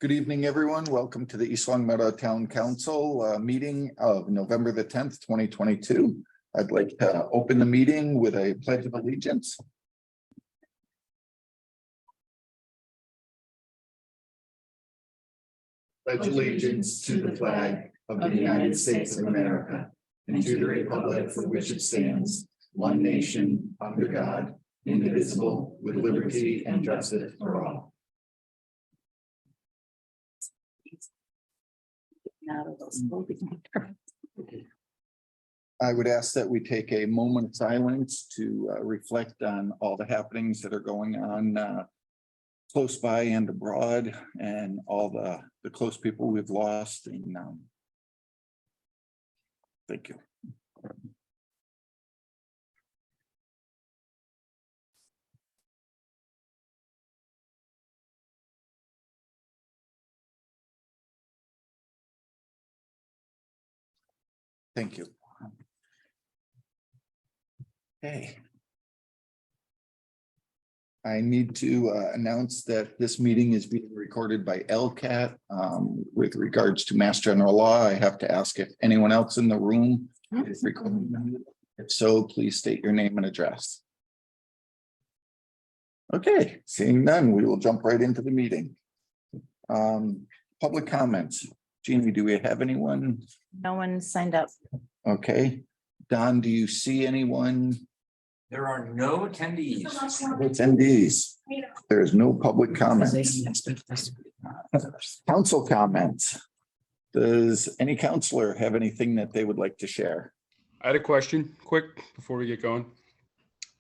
Good evening, everyone. Welcome to the East Long Meadow Town Council meeting of November the 10th, 2022. I'd like to open the meeting with a pledge of allegiance. Pledge allegiance to the flag of the United States of America and to the republic for which it stands, one nation, under God, indivisible, with liberty and justice for all. I would ask that we take a moment of silence to reflect on all the happenings that are going on close by and abroad, and all the close people we've lost. And thank you. Thank you. Okay. I need to announce that this meeting is being recorded by LCAT. With regards to Mass General Law, I have to ask if anyone else in the room is recording. If so, please state your name and address. Okay, seeing none, we will jump right into the meeting. Public comments. Jeannie, do we have anyone? No one signed up. Okay. Don, do you see anyone? There are no attendees. Attendees. There is no public comments. Council comments. Does any counselor have anything that they would like to share? I had a question quick before we get going.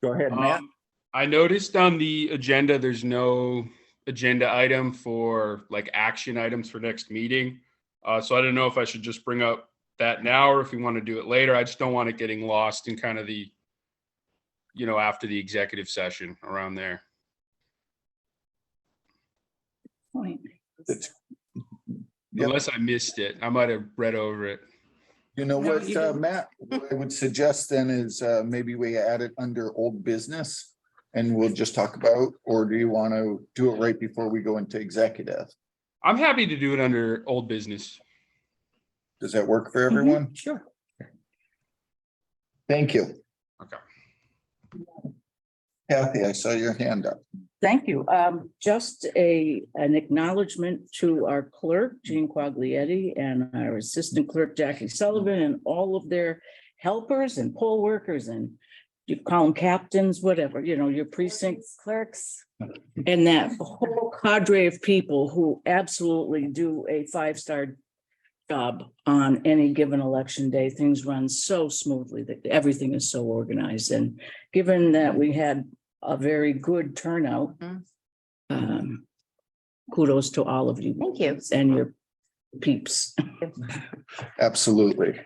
Go ahead, Matt. I noticed on the agenda, there's no agenda item for like action items for next meeting. So I don't know if I should just bring up that now or if we want to do it later. I just don't want it getting lost in kind of the, you know, after the executive session around there. Yep. Unless I missed it. I might have read over it. You know what, Matt, what I would suggest then is maybe we add it under old business and we'll just talk about, or do you want to do it right before we go into executive? I'm happy to do it under old business. Does that work for everyone? Sure. Thank you. Okay. Kathy, I saw your hand up. Thank you. Just an acknowledgement to our clerk, Jean Quaglietti, and our assistant clerk, Jackie Sullivan, and all of their helpers and poll workers, and you call them captains, whatever, you know, your precinct clerks, and that whole cadre of people who absolutely do a 5-star job on any given election day. Things run so smoothly that everything is so organized. And given that we had a very good turnout, kudos to all of you. Thank you. And your peeps. Absolutely.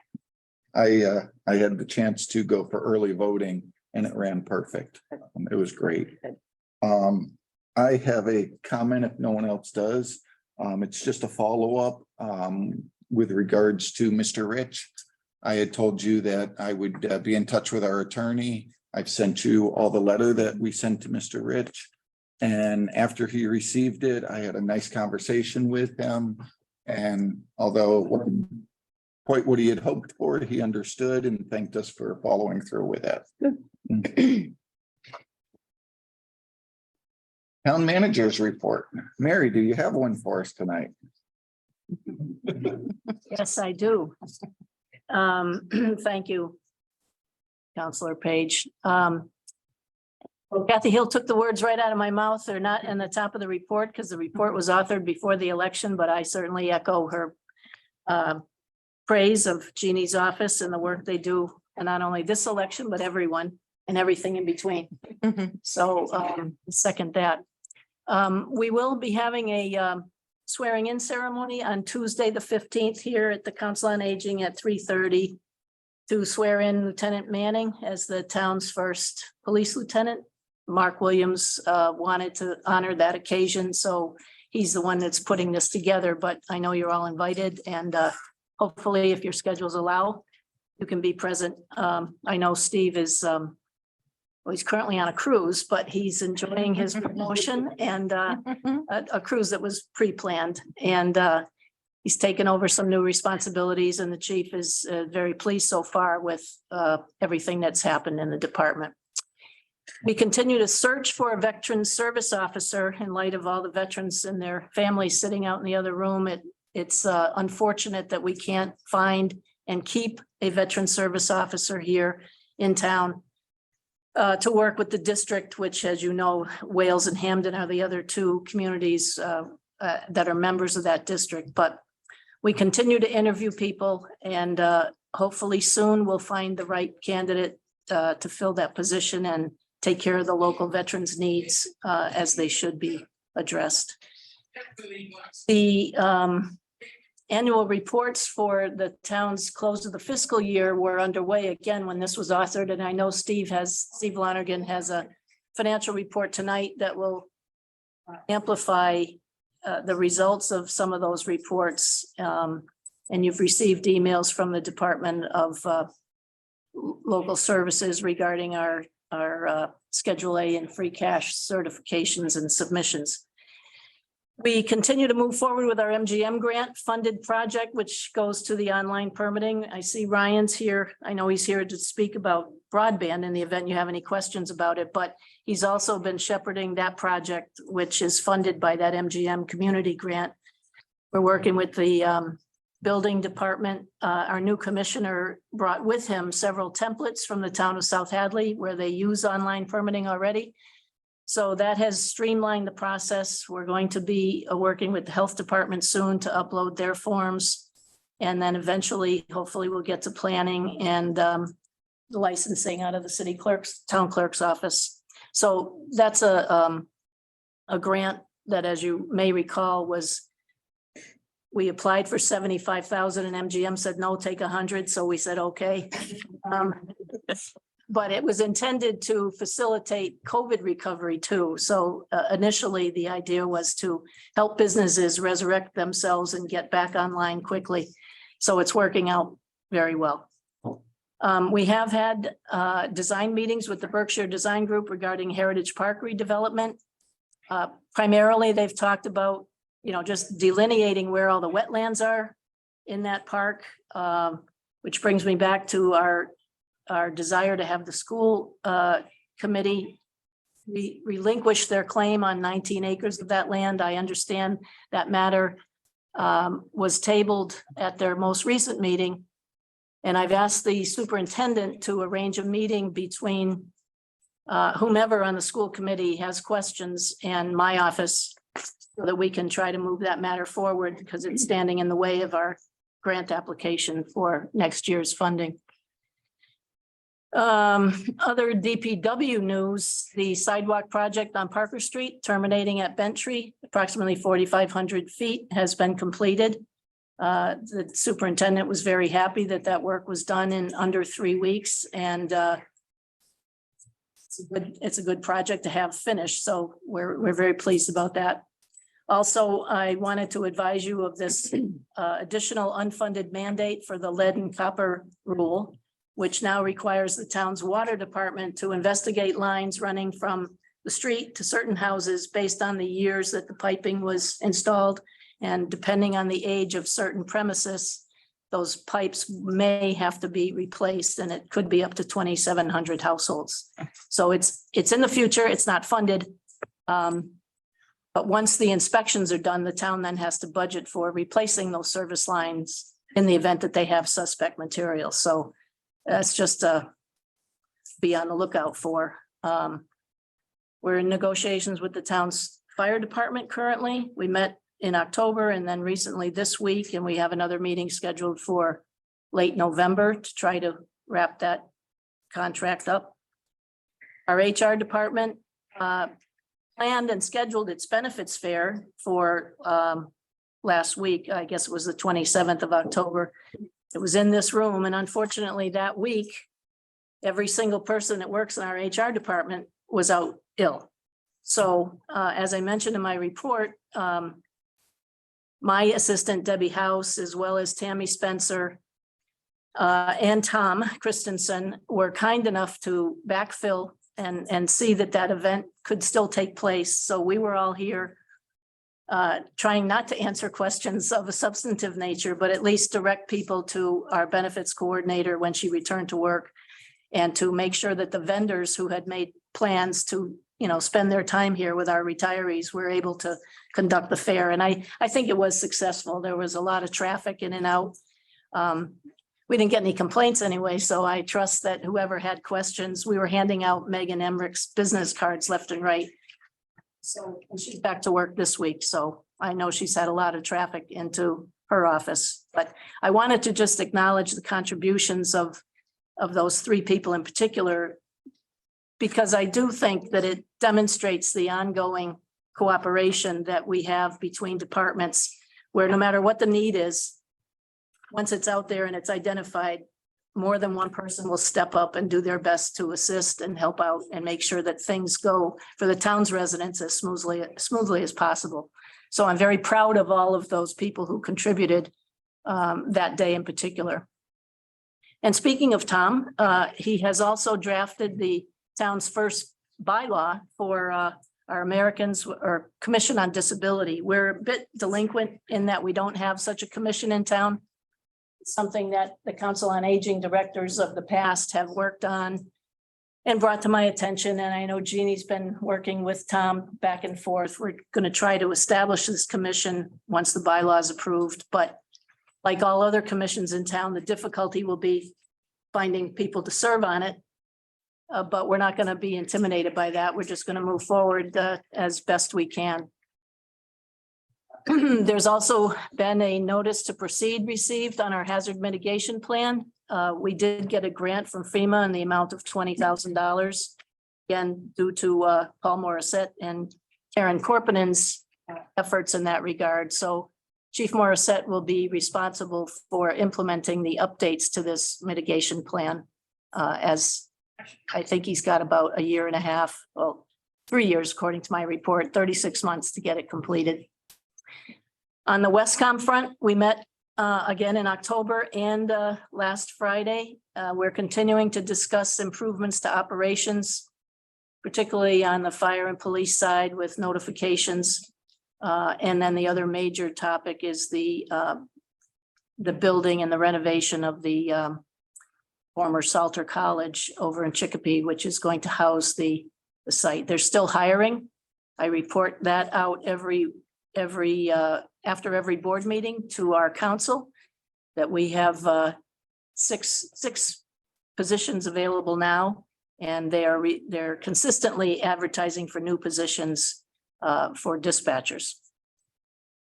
I had the chance to go for early voting and it ran perfect. It was great. I have a comment if no one else does. It's just a follow-up with regards to Mr. Rich. I had told you that I would be in touch with our attorney. I've sent you all the letter that we sent to Mr. Rich. And after he received it, I had a nice conversation with him. And although it wasn't quite what he had hoped for, he understood and thanked us for following through with that. Town managers report. Mary, do you have one for us tonight? Yes, I do. Thank you, Councilor Page. Kathy Hill took the words right out of my mouth. They're not in the top of the report because the report was authored before the election, but I certainly echo her praise of Jeannie's office and the work they do, and not only this election, but everyone and everything in between. So second that. We will be having a swearing in ceremony on Tuesday, the 15th here at the Council on Aging at 3:30 to swear in Lieutenant Manning as the town's first police lieutenant. Mark Williams wanted to honor that occasion, so he's the one that's putting this together, but I know you're all invited, and hopefully if your schedules allow, you can be present. I know Steve is well, he's currently on a cruise, but he's enjoying his promotion and a cruise that was pre-planned. And he's taken over some new responsibilities, and the chief is very pleased so far with everything that's happened in the department. We continue to search for a veteran service officer in light of all the veterans and their families sitting out in the other room. It's unfortunate that we can't find and keep a veteran service officer here in town to work with the district, which, as you know, Wales and Hamden are the other two communities that are members of that district. But we continue to interview people, and hopefully soon we'll find the right candidate to fill that position and take care of the local veterans' needs as they should be addressed. The annual reports for the town's close of the fiscal year were underway again when this was authored, and I know Steve Lonergan has a financial report tonight that will amplify the results of some of those reports. And you've received emails from the Department of Local Services regarding our Schedule A and free cash certifications and submissions. We continue to move forward with our MGM grant funded project, which goes to the online permitting. I see Ryan's here. I know he's here to speak about broadband in the event you have any questions about it, but he's also been shepherding that project, which is funded by that MGM community grant. We're working with the building department. Our new commissioner brought with him several templates from the town of South Hadley where they use online permitting already. So that has streamlined the process. We're going to be working with the health department soon to upload their forms. And then eventually, hopefully we'll get to planning and the licensing out of the town clerk's office. So that's a grant that, as you may recall, we applied for 75,000 and MGM said, no, take 100. So we said, okay. But it was intended to facilitate COVID recovery too. So initially the idea was to help businesses resurrect themselves and get back online quickly. So it's working out very well. We have had design meetings with the Berkshire Design Group regarding Heritage Park redevelopment. Primarily, they've talked about, just delineating where all the wetlands are in that park, which brings me back to our desire to have the school committee relinquish their claim on 19 acres of that land. I understand that matter was tabled at their most recent meeting. And I've asked the superintendent to arrange a meeting between whomever on the school committee has questions and my office so that we can try to move that matter forward because it's standing in the way of our grant application for next year's funding. Other DPW news, the sidewalk project on Parker Street terminating at Bentry, approximately 4,500 feet, has been completed. The superintendent was very happy that that work was done in under 3 weeks, and it's a good project to have finished. So we're very pleased about that. Also, I wanted to advise you of this additional unfunded mandate for the lead and copper rule, which now requires the town's water department to investigate lines running from the street to certain houses based on the years that the piping was installed. And depending on the age of certain premises, those pipes may have to be replaced, and it could be up to 2,700 households. So it's in the future, it's not funded. But once the inspections are done, the town then has to budget for replacing those service lines in the event that they have suspect material. So that's just be on the lookout for. We're in negotiations with the town's fire department currently. We met in October and then recently this week, and we have another meeting scheduled for late November to try to wrap that contract up. Our HR department planned and scheduled its benefits fair for last week. I guess it was the 27th of October. It was in this room, and unfortunately that week, every single person that works in our HR department was out ill. So as I mentioned in my report, my assistant Debbie House, as well as Tammy Spencer and Tom Christensen, were kind enough to backfill and see that that event could still take place. So we were all here trying not to answer questions of a substantive nature, but at least direct people to our benefits coordinator when she returned to work, and to make sure that the vendors who had made plans to, spend their time here with our retirees were able to conduct the fair. And I think it was successful. There was a lot of traffic in and out. We didn't get any complaints anyway, so I trust that whoever had questions, we were handing out Megan Emmerich's business cards left and right. So, and she's back to work this week, so I know she's had a lot of traffic into her office. But I wanted to just acknowledge the contributions of those three people in particular, because I do think that it demonstrates the ongoing cooperation that we have between departments, where no matter what the need is, once it's out there and it's identified, more than one person will step up and do their best to assist and help out and make sure that things go for the town's residents as smoothly as possible. So I'm very proud of all of those people who contributed that day in particular. And speaking of Tom, he has also drafted the town's first bylaw for our Americans or Commission on Disability. We're a bit delinquent in that we don't have such a commission in town. It's something that the Council on Aging directors of the past have worked on and brought to my attention. And I know Jeannie's been working with Tom back and forth. We're going to try to establish this commission once the bylaw is approved. But like all other commissions in town, the difficulty will be finding people to serve on it. But we're not going to be intimidated by that. We're just going to move forward as best we can. There's also been a notice to proceed received on our hazard mitigation plan. We did get a grant from FEMA in the amount of $20,000. Again, due to Paul Morissette and Karen Korpanen's efforts in that regard. So Chief Morissette will be responsible for implementing the updates to this mitigation plan. As I think he's got about a year and a half, well, 3 years, according to my report, 36 months to get it completed. On the Westcom front, we met again in October and last Friday. We're continuing to discuss improvements to operations, particularly on the fire and police side with notifications. And then the other major topic is the building and the renovation of the former Salter College over in Chicopee, which is going to house the site. They're still hiring. I report that out after every board meeting to our council, that we have six positions available now, and they're consistently advertising for new positions for dispatchers.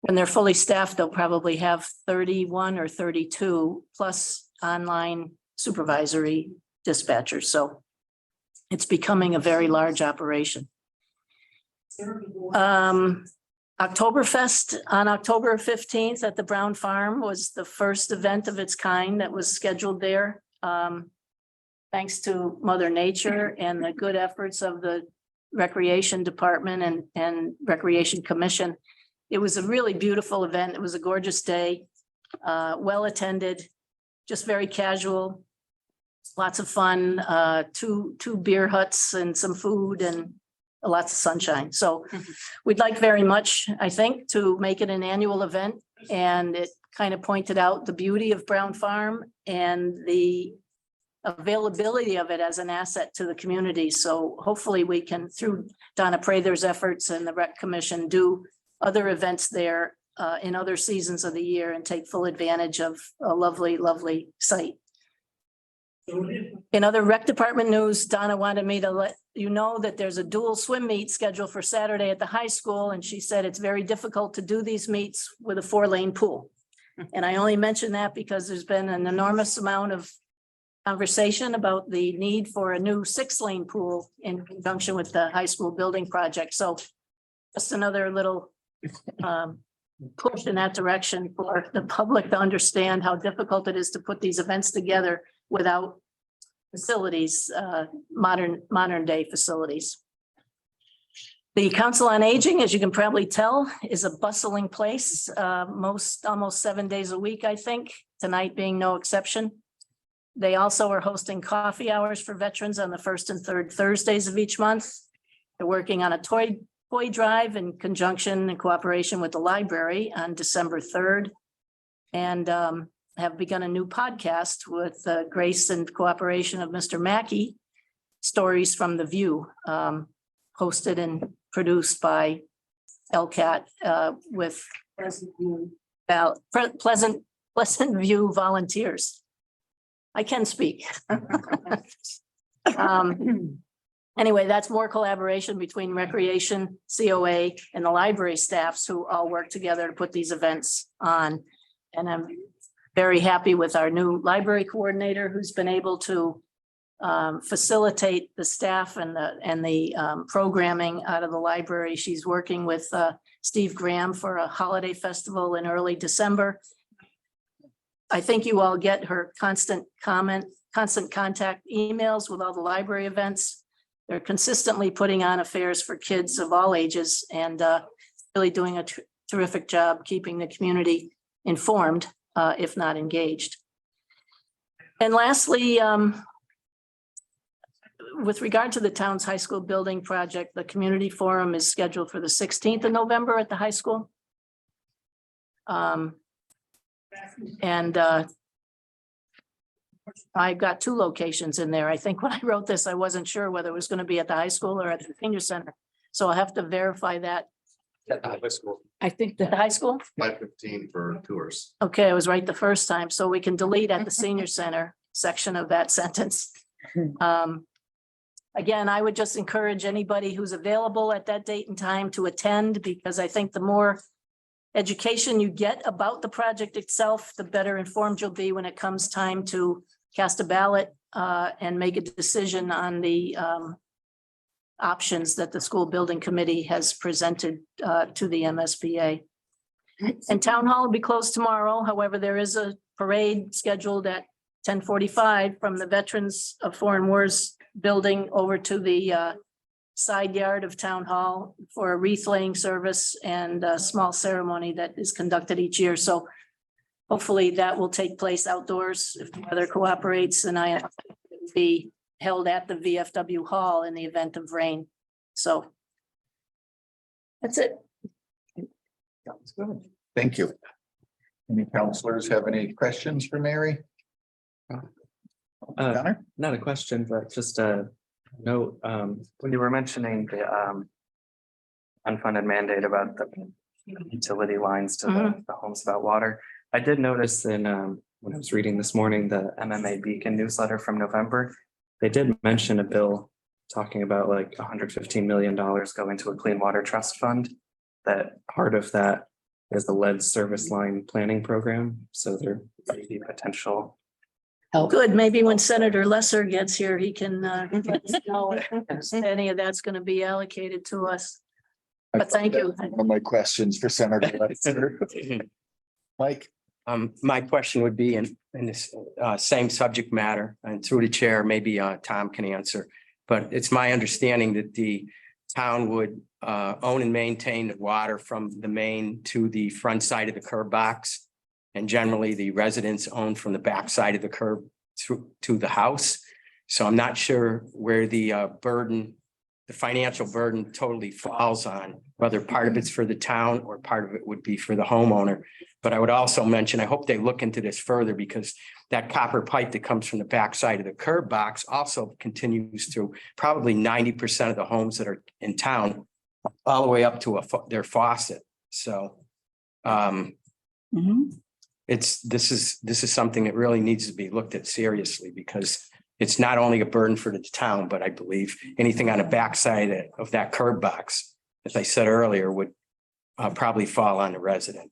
When they're fully staffed, they'll probably have 31 or 32 plus online supervisory dispatchers. So it's becoming a very large operation. Oktoberfest on October 15th at the Brown Farm was the first event of its kind that was scheduled there. Thanks to Mother Nature and the good efforts of the Recreation Department and Recreation Commission. It was a really beautiful event. It was a gorgeous day, well attended, just very casual, lots of fun, two beer huts and some food and lots of sunshine. So we'd like very much, I think, to make it an annual event. And it kind of pointed out the beauty of Brown Farm and the availability of it as an asset to the community. So hopefully we can, through Donna Prather's efforts and the Rec Commission, do other events there in other seasons of the year and take full advantage of a lovely, lovely site. In other Rec Department news, Donna wanted me to let you know that there's a dual swim meet scheduled for Saturday at the high school. And she said it's very difficult to do these meets with a 4-lane pool. And I only mention that because there's been an enormous amount of conversation about the need for a new 6-lane pool in conjunction with the high school building project. So just another little push in that direction for the public to understand how difficult it is to put these events together without facilities, modern day facilities. The Council on Aging, as you can probably tell, is a bustling place, almost 7 days a week, I think, tonight being no exception. They also are hosting coffee hours for veterans on the first and third Thursdays of each month. They're working on a toy drive in conjunction and cooperation with the library on December 3rd. And have begun a new podcast with grace and cooperation of Mr. Mackey, Stories from the View, hosted and produced by LCAT with Pleasant View volunteers. I can speak. Anyway, that's more collaboration between Recreation, COA, and the library staffs who all work together to put these events on. And I'm very happy with our new library coordinator who's been able to facilitate the staff and the programming out of the library. She's working with Steve Graham for a holiday festival in early December. I think you all get her constant contact emails with all the library events. They're consistently putting on affairs for kids of all ages and really doing a terrific job keeping the community informed, if not engaged. And lastly, with regard to the town's high school building project, the community forum is scheduled for the 16th of November at the high school. I got two locations in there. I think when I wrote this, I wasn't sure whether it was going to be at the high school or at the senior center. So I'll have to verify that. I think The that high school? 5:15 for tours. Okay, I was right the first time, so we can delete at the senior center section of that sentence. Again, I would just encourage anybody who's available at that date and time to attend, because I think the more education you get about the project itself, the better informed you'll be when it comes time to cast a ballot and make a decision on the options that the school building committee has presented to the MSBA. And town hall will be closed tomorrow. However, there is a parade scheduled at 10:45 from the Veterans of Foreign Wars building over to the side yard of town hall for a wreath laying service and a small ceremony that is conducted each year. So hopefully that will take place outdoors if the weather cooperates, and it will be held at the VFW hall in the event of rain. So that's it. Sounds good. Thank you. Any counselors have any questions for Mary? Connor? Not a question, but just a note, when you were mentioning the unfunded mandate about the utility lines to the homes about water. I did notice in when I was reading this morning, the MMA Beacon newsletter from November, they did mention a bill talking about like $115 million going to a clean water trust fund. That part of that is the lead service line planning program. So there might be potential. Good. Maybe when Senator Lesser gets here, he can let us know if any of that's going to be allocated to us. But thank you. One of my questions for Senator Lester. Mike? My question would be in this same subject matter, and through the chair, maybe Tom can answer. But it's my understanding that the town would own and maintain the water from the main to the front side of the curb box. And generally, the residents own from the back side of the curb through to the house. So I'm not sure where the burden, the financial burden totally falls on, whether part of it's for the town or part of it would be for the homeowner. But I would also mention, I hope they look into this further, because that copper pipe that comes from the backside of the curb box also continues through probably 90% of the homes that are in town, all the way up to their faucet. So this is something that really needs to be looked at seriously, because it's not only a burden for the town, but I believe anything on the backside of that curb box, as I said earlier, would probably fall on the resident.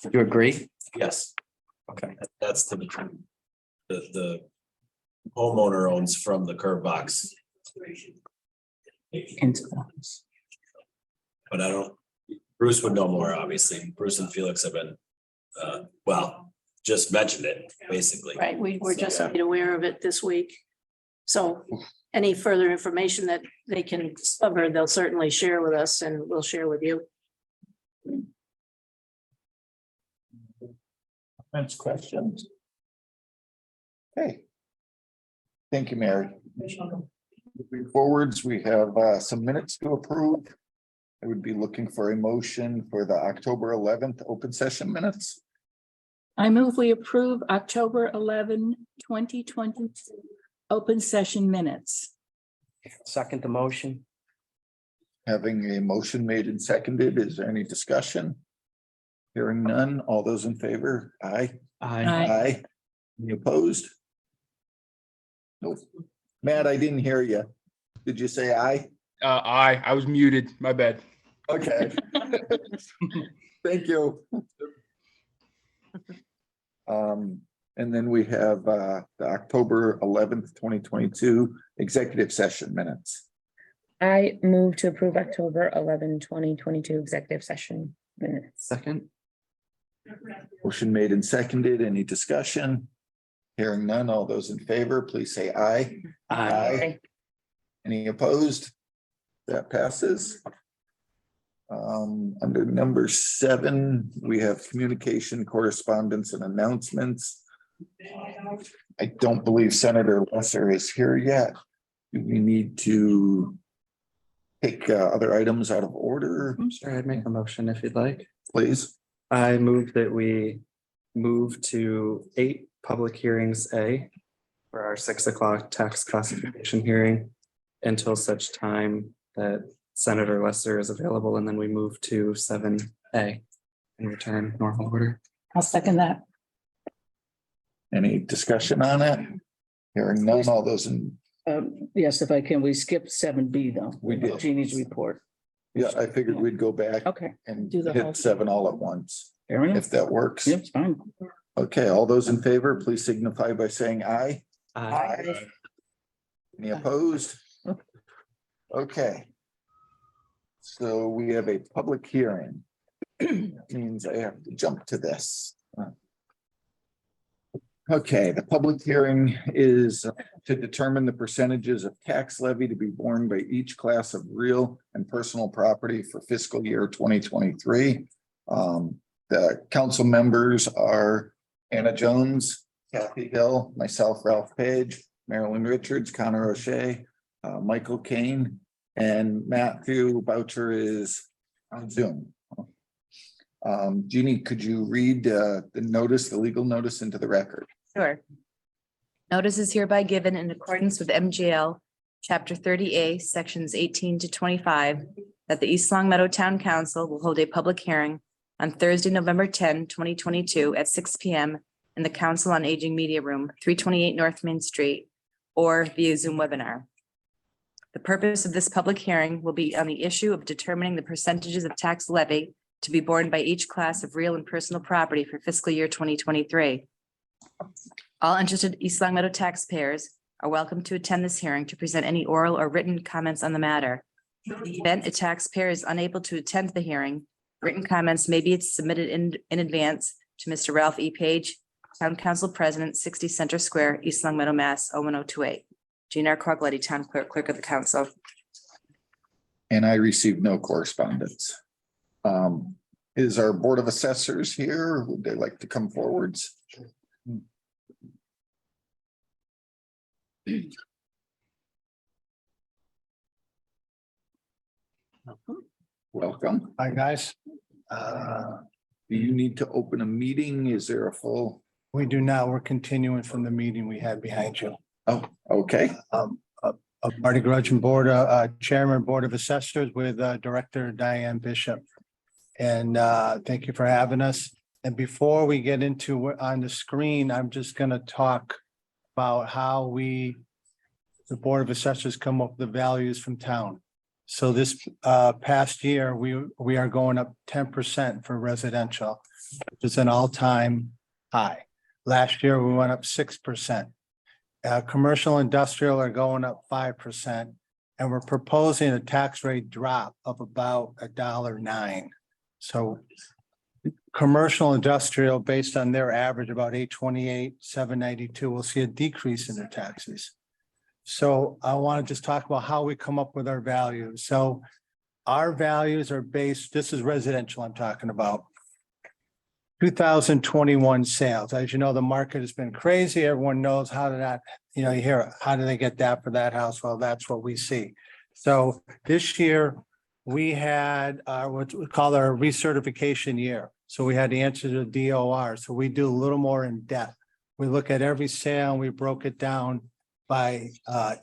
Do you agree? Yes, Okay. that's the homeowner owns from the curb box, but I don't, Bruce would know more, obviously. Bruce and Felix have been, just mentioned it, basically. Right, we were just Yeah. made aware of it this week. So any further information that they can discover, they'll certainly share with us, and we'll share with you. Comments, questions? Okay, Thank you, Mary. Moving forwards, we have some minutes to approve. I would be looking for a motion for the October 11th open session minutes. I move we approve October 11, 2022 open session minutes. Second the motion. Having a motion made and seconded, is there any discussion? Hearing none, all those in favor? Aye. Aye. Aye. Any opposed? Nope. Matt, I didn't hear you. Did you say aye? I was muted. My bad. Okay. Thank you. And then we have the October 11th, 2022 executive session minutes. I move to approve October 11, 2022 executive session minutes. Second. Motion made and seconded. Any discussion? Hearing none, all those in favor, please say aye. Aye. Any opposed? That passes. Under number 7, we have communication, correspondence, and announcements. I don't believe Senator Lesser is here yet. Do we need to take other items out of order, Sure, I'd make a motion if you'd like. please? I move that we move to 8 public hearings A for our 6 o'clock tax classification hearing until such time that Senator Lesser is available, and then we move to 7A and return normal order. I'll second that. Any discussion on it? Hearing none, all those in, Yes, if I can, we skipped 7B though. We did. Jeannie's report. yeah, I figured we'd go back Okay, and Do the whole- hit 7 all at once, fair enough. if that works. Yep, it's fine. Okay, all those in favor, please signify by saying aye. Any opposed? Okay. So we have a public hearing. Means I have to jump to this. Okay, the public hearing is to determine the percentages of tax levy to be borne by each class of real and personal property for fiscal year 2023. The council members are Anna Jones, Kathy Hill, myself, Ralph Page, Marilyn Richards, Connor O'Shea, Michael Kane, and Matthew Boucher is on Zoom. Jeannie, could you read the notice, the legal notice into the record? Sure. Notice is hereby given in accordance with MGL Chapter 30A, Sections 18 to 25, that the East Long Meadow Town Council will hold a public hearing on Thursday, November 10, 2022 at 6 p.m. in the Council on Aging Media Room, 328 North Main Street, or via Zoom webinar. The purpose of this public hearing will be on the issue of determining the percentages of tax levy to be borne by each class of real and personal property for fiscal year 2023. All interested East Long Meadow taxpayers are welcome to attend this hearing to present any oral or written comments on the matter. In the event a taxpayer is unable to attend the hearing, written comments may be submitted in advance to Mr. Ralph E. Page, Town Council President, 60 Center Square, East Long Meadow, Mass. 01028. Gina Corgletti, Town Clerk of the Council. And I received no correspondence. Is our Board of Assessors here? Would they like to come forwards? Welcome. Hi, guys. Do you need to open a meeting? Is there a full? We do now. We're continuing from the meeting we had behind you. Oh, okay. Marty Grudgeon, Chairman, Board of Assessors with Director Diane Bishop. And thank you for having us. And before we get into what on the screen, I'm just going to talk about how the Board of Assessors come up with the values from town. So this past year, we are going up 10% for residential, which is an all-time high. Last year, we went up 6%. Commercial industrial are going up 5%. And we're proposing a tax rate drop of about $1.09. So commercial industrial, based on their average, about 828, 792, will see a decrease in their taxes. So I want to just talk about how we come up with our values. So our values are based, this is residential I'm talking about. 2021 sales. As you know, the market has been crazy. Everyone knows how did that, you know, you hear, how do they get that for that house? Well, that's what we see. So this year, we had what we call our recertification year. So we had the answer to DOR. So we do a little more in depth. We look at every sale and we broke it down by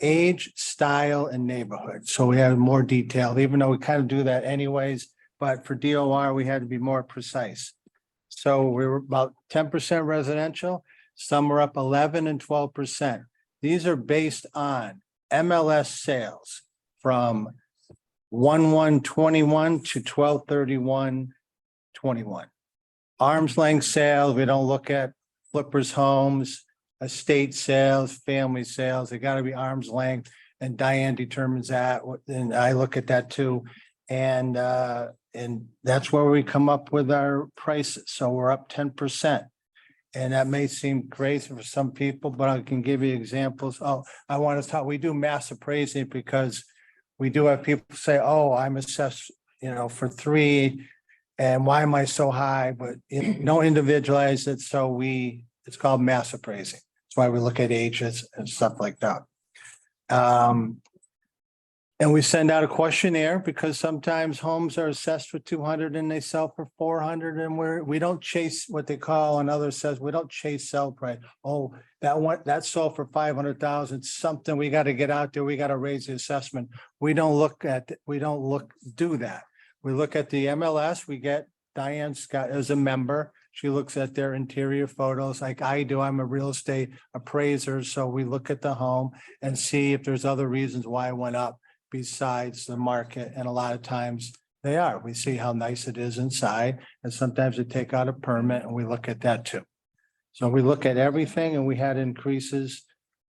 age, style, and neighborhood. So we have more detailed, even though we kind of do that anyways. But for DOR, we had to be more precise. So we were about 10% residential. Some were up 11 and 12%. These are based on MLS sales from 1/1/21 to 12/31/21. Arm's length sales, we don't look at flippers homes, estate sales, family sales. They got to be arm's length, and Diane determines that, and I look at that too. And that's where we come up with our prices. So we're up 10%. And that may seem crazy for some people, but I can give you examples. Oh, I want to talk, we do mass appraising because we do have people say, oh, I'm assessed, you know, for 3, and why am I so high? But you know, don't individualize it. So it's called mass appraising. That's why we look at ages and stuff like that. And we send out a questionnaire because sometimes homes are assessed for 200 and they sell for 400, and we don't chase what they call, another says, we don't chase sell price. Oh, that sold for 500,000, something we got to get out there. We got to raise the assessment. We don't do that. We look at the MLS, we get Diane Scott as a member. She looks at their interior photos like I do. I'm a real estate appraiser. So we look at the home and see if there's other reasons why it went up besides the market. And a lot of times they are. We see how nice it is inside, and sometimes they take out a permit and we look at that too. So we look at everything, and we had increases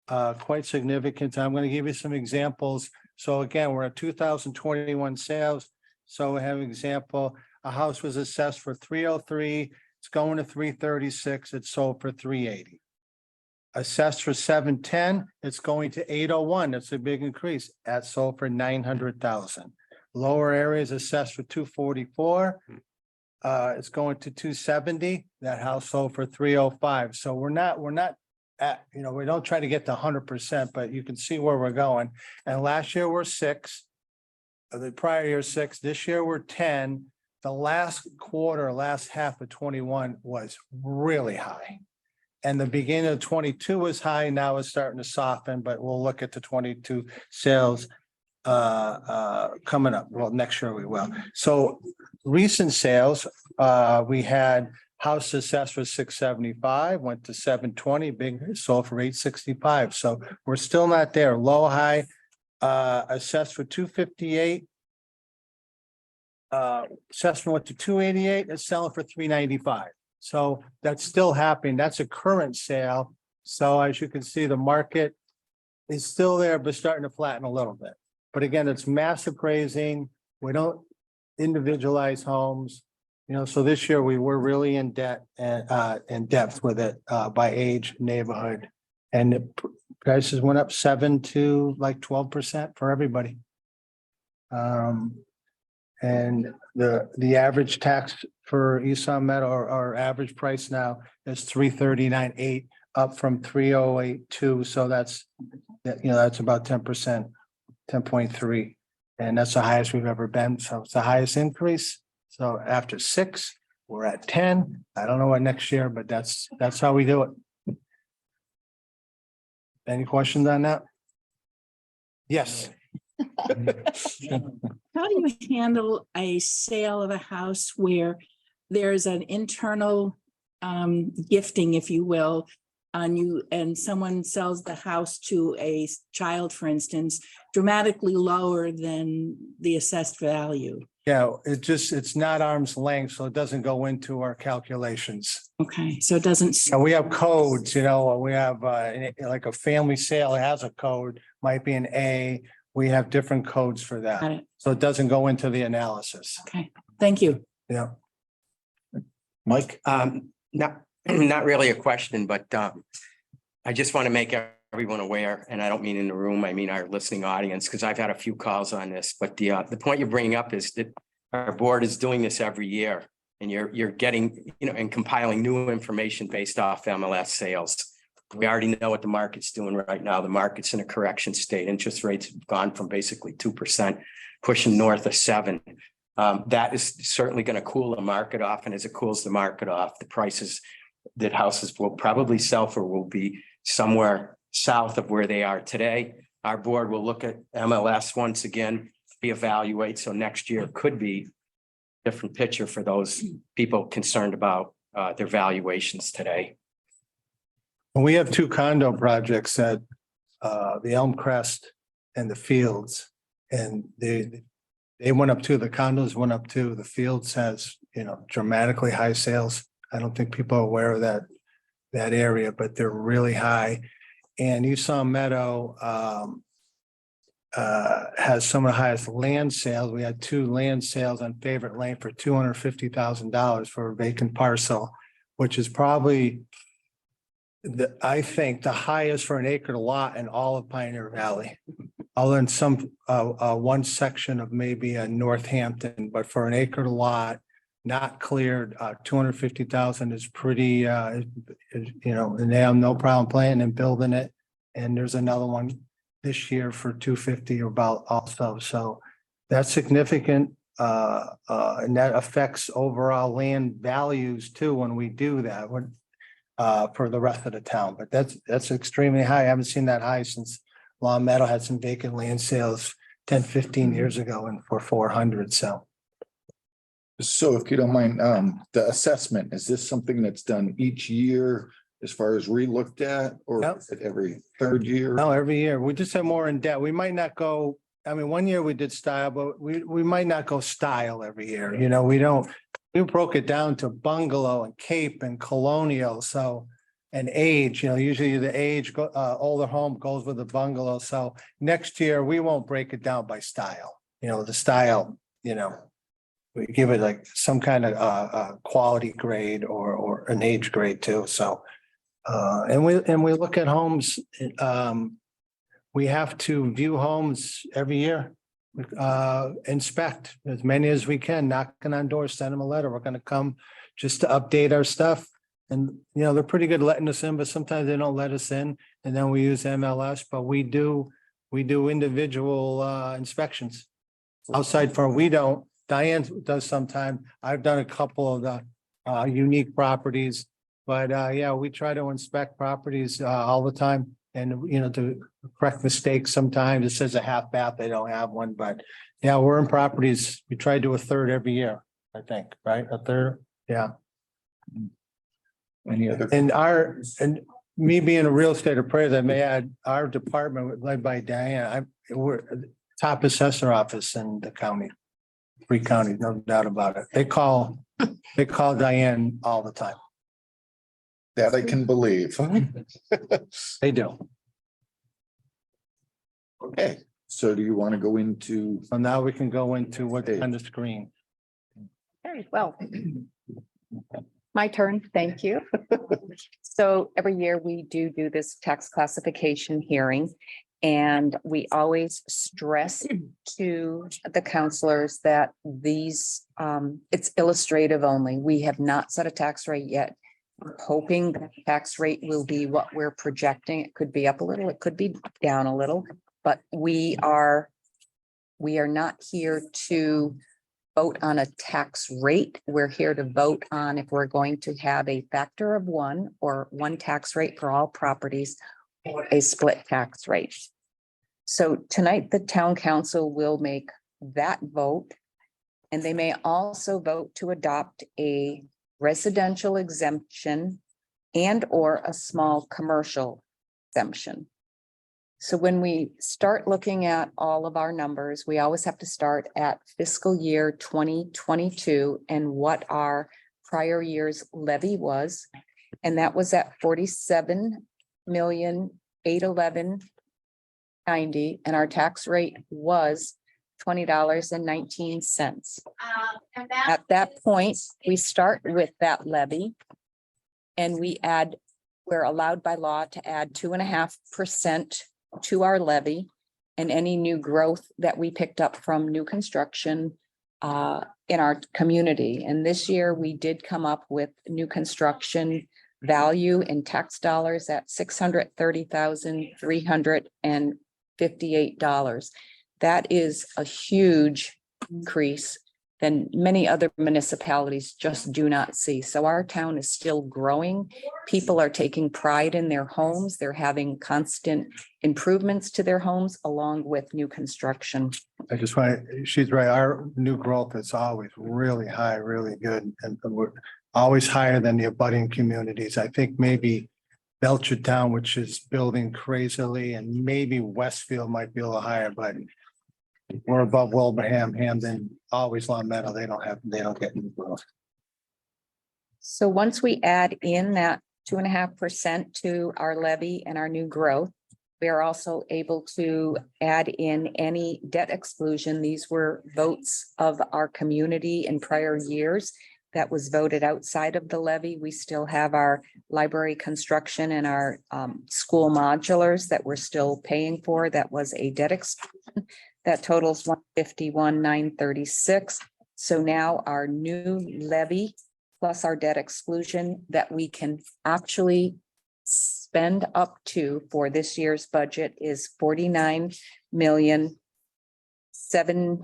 quite significant. I'm going to give you some examples. So again, we're at 2021 sales. So we have an example, a house was assessed for 303, it's going to 336, it's sold for 380. Assessed for 710, it's going to 801. That's a big increase. That sold for 900,000. Lower areas assessed for 244. It's going to 270. That house sold for 305. So we're not at, you know, we don't try to get to 100%, but you can see where we're going. And last year we're 6. The prior year 6. This year we're 10. The last quarter, last half of 21 was really high. And the beginning of 22 was high. Now it's starting to soften, but we'll look at the 22 sales coming up. Well, next year we will. So recent sales, we had house assessed for 675, went to 720, big sold for 865. So we're still not there. Low, high, assessed for 258. Assessment went to 288. It's selling for 395. So that's still happening. That's a current sale. So as you can see, the market is still there, but starting to flatten a little bit. But again, it's mass appraising. We don't individualize homes. You know, so this year we were really in debt and in depth with it by age, neighborhood, and the prices went up 7 to like 12% for everybody. And the average tax for East Long Meadow, our average price now is 339.8, up from 308.2. So that's about 10%, 10.3, and that's the highest we've ever been. So it's the highest increase. So after 6, we're at 10. I don't know what next year, but that's how we do it. Any questions on that? Yes. How do you handle a sale of a house where there's an internal gifting, if you will, on you, and someone sells the house to a child, for instance, dramatically lower than the assessed value? Yeah, it's not arm's length, so it doesn't go into our calculations. Okay, so it doesn't. And we have codes, we have like a family sale has a code, might be an A. We have different codes for Got that. it. So it doesn't go into the analysis. Okay, thank you. Yeah. Mike? Not really a question, but I just want to make everyone aware, and I don't mean in the room, I mean our listening audience, because I've had a few calls on this, but the point you're bringing up is that our board is doing this every year. and you're getting, and compiling new information based off MLS sales. We already know what the market's doing right now. The market's in a correction state. Interest rates have gone from basically 2%, pushing north of 7%. That is certainly going to cool the market off. And as it cools the market off, the prices that houses will probably sell for will be somewhere south of where they are today. Our board will look at MLS once again, reevaluate. So next year could be a different picture for those people concerned about their valuations today. We have two condo projects at the Elm Crest and the Fields. And they went up to, the condos went up to, the Fields has, dramatically high sales. I don't think people are aware of that area, but they're really high. And Esau Meadow has some of the highest land sales. We had 2 land sales on Favorite Lane for $250,000 for a vacant parcel, which is probably I think the highest for an acre lot in all of Pioneer Valley. Other than some one section of maybe Northampton, but for an acre lot, not cleared, 250,000 is pretty, and they have no problem planning and building it. And there's another one this year for 250 about also. So that's significant. And that affects overall land values too, when we do that, for the rest of the town. But that's extremely high. I haven't seen that high since Long Meadow had some vacant land sales 10, 15 years ago and for 400. So if you don't mind, the assessment, is this something that's done each year as far as re-looked at, or Yep. is it every 3rd year? no, every year we just have more in depth. We might not go, I mean, one year we did style, but we might not go style every year. We broke it down to bungalow and cape and colonial. So, and age, usually the age, older home goes with the bungalow. So next year we won't break it down by style, the style, we give it like some kind of quality grade or an age grade too. So, and we look at homes, we have to view homes every year. Inspect as many as we can, knocking on doors, send them a letter. We're going to come just to update our stuff. And, they're pretty good letting us in, but sometimes they don't let us in. And then we use MLS, but we do individual inspections. Outside firm, we don't. Diane does sometime. I've done a couple of the unique properties, but yeah, we try to inspect properties all the time. And, to correct mistakes sometimes. It says a half bath, they don't have one, but yeah, we're in properties. We try to do a third every year, I think, right? A third, yeah. Any other? And me being a real estate appraiser, I may add, our department led by Diane, we're top assessor office in the county. 3 counties, no doubt about it. They call Diane all the time. That I can believe. They do. Okay, so do you want to go into? So now we can go into what's on the screen. Very well. My turn, thank you. So every year we do this tax classification hearing. And we always stress to the counselors that these, it's illustrative only. We have not set a tax rate yet. We're hoping that the tax rate will be what we're projecting. It could be up a little, it could be down a little, but we are not here to vote on a tax rate. We're here to vote on if we're going to have a factor of 1 or 1 tax rate for all properties or a split tax rate. So tonight, the town council will make that vote, and they may also vote to adopt a residential exemption and or a small commercial exemption. So when we start looking at all of our numbers, we always have to start at fiscal year 2022 and what our prior year's levy was. And that was at 47,811,90, and our tax rate was $20.19. At that point, we start with that levy and we're allowed by law to add 2.5% to our levy, and any new growth that we picked up from new construction in our community. And this year we did come up with new construction value in tax dollars at $630,358. That is a huge increase than many other municipalities just do not see. So our town is still growing. People are taking pride in their homes. They're having constant improvements to their homes along with new construction. I just want, she's right. Our new growth is always really high, really good, and we're always higher than the abutting communities. I think maybe Belchertown, which is building crazily, and maybe Westfield might be a little higher, but we're above Wilbraham, Hamden, always Long Meadow. They don't get new growth. So once we add in that 2.5% to our levy and our new growth, we are also able to add in any debt exclusion. These were votes of our community in prior years that was voted outside of the levy. We still have our library construction and our school modulars that we're still paying for. That was a debt exclusion. That totals $151,936. So now our new levy plus our debt exclusion that we can actually spend up to for this year's budget is 49,000,007.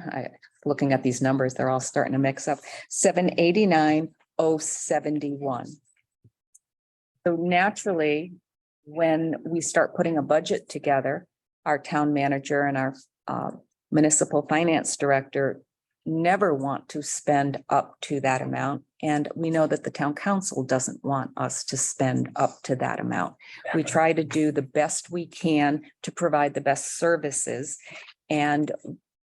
Looking at these numbers, they're all starting to mix up. 789,071. So naturally, when we start putting a budget together, our town manager and our municipal finance director never want to spend up to that amount. And we know that the town council doesn't want us to spend up to that amount. We try to do the best we can to provide the best services. And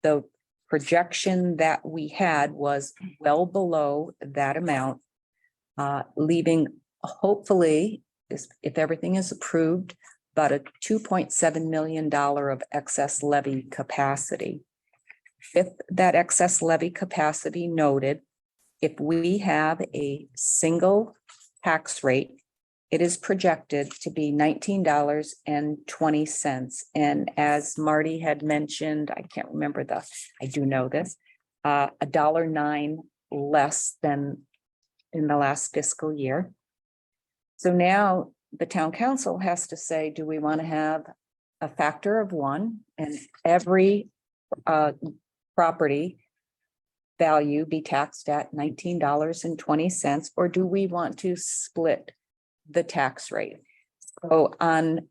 the projection that we had was well below that amount, leaving hopefully, if everything is approved, about a $2.7 million of excess levy capacity. If that excess levy capacity noted, if we have a single tax rate, it is projected to be $19.20. And as Marty had mentioned, I can't remember I do know this, $1.09 less than in the last fiscal year. So now the town council has to say, do we want to have a factor of 1 and every property value be taxed at $19.20, or do we want to split the tax rate? So on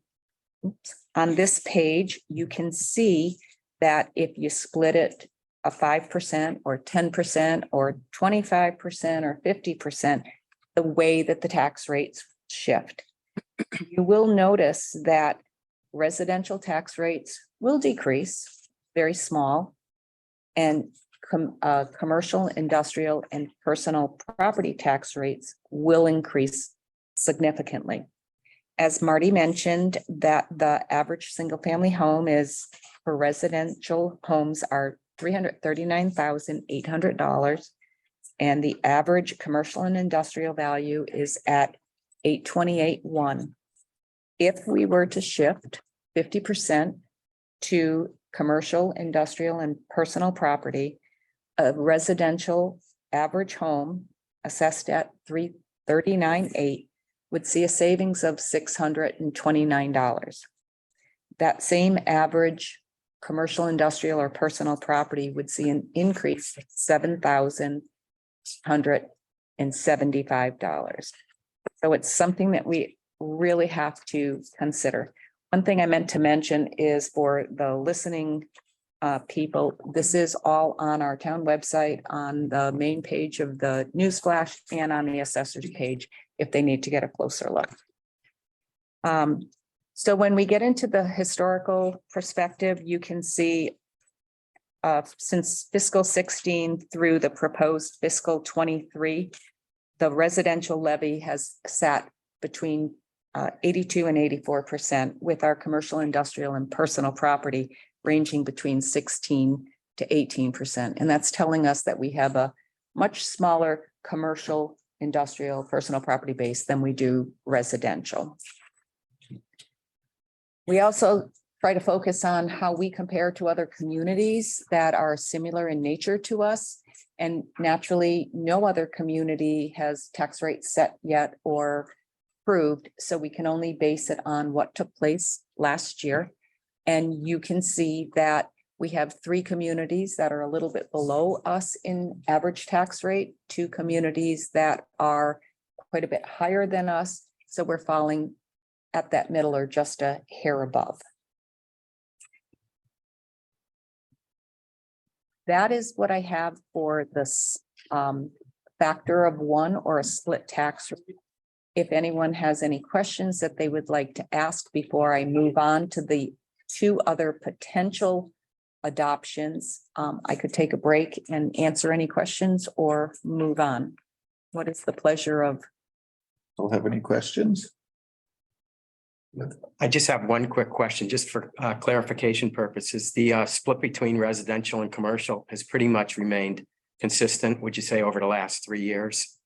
this page, you can see that if you split it a 5% or 10% or 25% or 50%, the way that the tax rates shift. You will notice that residential tax rates will decrease, very small, and commercial, industrial, and personal property tax rates will increase significantly. As Marty mentioned, that the average single-family home is, for residential homes, are $339,800, and the average commercial and industrial value is at $828,100. If we were to shift 50% to commercial, industrial, and personal property, a residential average home assessed at $339,800 would see a savings of $629. That same average commercial, industrial, or personal property would see an increase of $7,175. So it's something that we really have to consider. One thing I meant to mention is for the listening people, this is all on our town website, on the main page of the newsflash, and on the assessor's page if they need to get a closer look. So when we get into the historical perspective, you can see since fiscal 16 through the proposed fiscal 23, the residential levy has sat between 82 and 84%, with our commercial, industrial, and personal property ranging between 16 to 18%. And that's telling us that we have a much smaller commercial, industrial, personal property base than we do residential. We also try to focus on how we compare to other communities that are similar in nature to us. And naturally, no other community has tax rates set yet or approved, so we can only base it on what took place last year. And you can see that we have 3 communities that are a little bit below us in average tax rate, 2 communities that are quite a bit higher than us. So we're falling at that middle or just a hair above. That is what I have for this factor of 1 or a split tax rate. If anyone has any questions that they would like to ask before I move on to the 2 other potential adoptions, I could take a break and answer any questions or move on. What is the pleasure of? Don't have any questions? I just have one quick question, just for clarification purposes. The split between residential and commercial has pretty much remained consistent, would you say, over the last 3 years?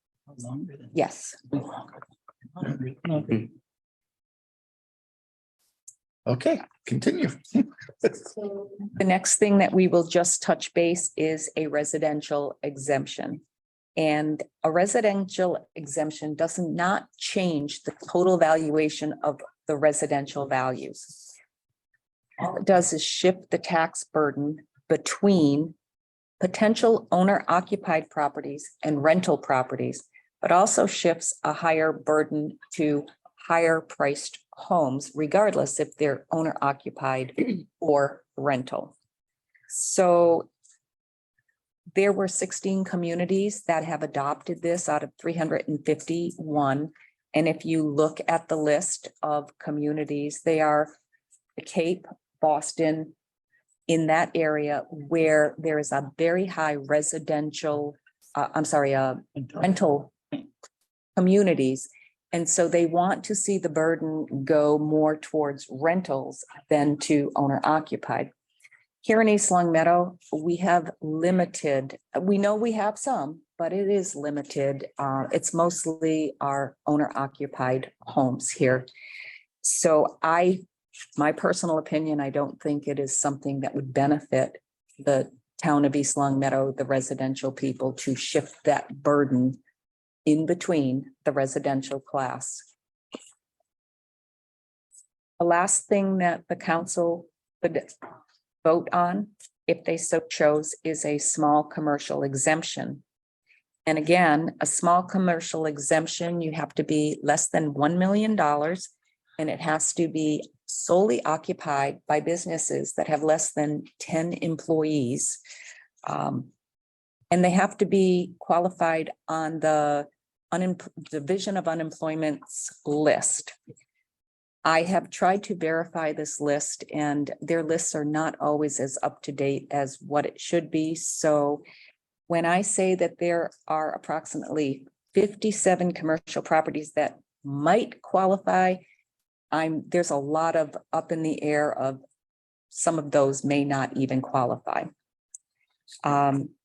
Yes. Okay, continue. The next thing that we will just touch base is a residential exemption. And a residential exemption does not change the total valuation of the residential values. All it does is shift the tax burden between potential owner occupied properties and rental properties, but also shifts a higher burden to higher priced homes, regardless if they're owner occupied or rental. So there were 16 communities that have adopted this out of 351. And if you look at the list of communities, they are the Cape, Boston, in that area where there is a very high residential, rental communities. And so they want to see the burden go more towards rentals than to owner occupied. Here in East Long Meadow, we have limited, we know we have some, but it is limited. It's mostly our owner occupied homes here. So my personal opinion, I don't think it is something that would benefit the town of East Long Meadow, the residential people, to shift that burden in between the residential class. The last thing that the council would vote on, if they so chose, is a small commercial exemption. And again, a small commercial exemption, you have to be less than $1 million, and it has to be solely occupied by businesses that have less than 10 employees. And they have to be qualified on the Division of Unemployment's list. I have tried to verify this list, and their lists are not always as up to date as what it should be. So when I say that there are approximately 57 commercial properties that might qualify, there's a lot of up in the air of some of those may not even qualify.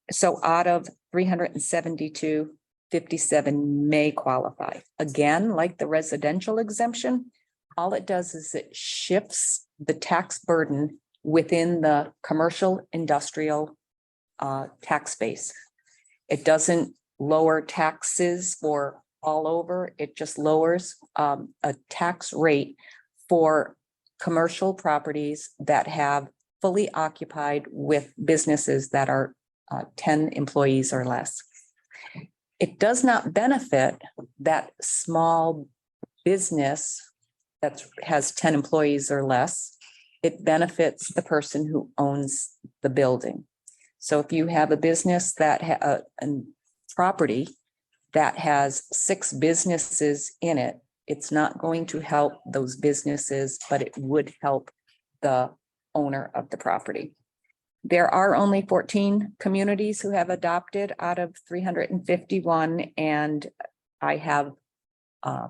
So out of 372, 57 may qualify. Again, like the residential exemption, all it does is it shifts the tax burden within the commercial industrial tax base. It doesn't lower taxes for all over. It just lowers a tax rate for commercial properties that have fully occupied with businesses that are 10 employees or less. It does not benefit that small business that has 10 employees or less. It benefits the person who owns the building. So if you have a business that a property that has 6 businesses in it, it's not going to help those businesses, but it would help the owner of the property. There are only 14 communities who have adopted out of 351, and I have, and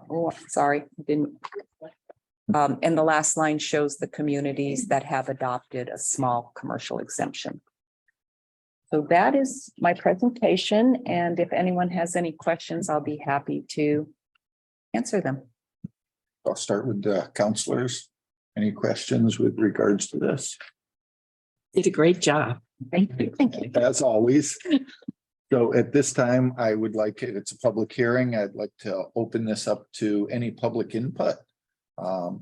the last line shows the communities that have adopted a small commercial exemption. So that is my presentation, and if anyone has any questions, I'll be happy to answer them. I'll start with the counselors. Any questions with regards to this? Did a great job. Thank you. Thank you. As always. So at this time, I would like, it's a public hearing. I'd like to open this up to any public input.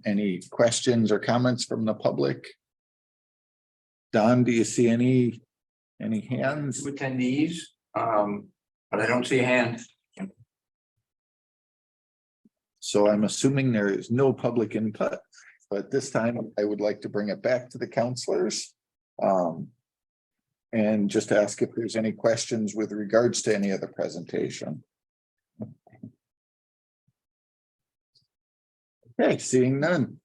Any questions or comments from the public? Don, do you see any hands? Attendees, but I don't see a hand. So I'm assuming there is no public input, but this time I would like to bring it back to the counselors. And just ask if there's any questions with regards to any of the presentation. Okay, seeing none.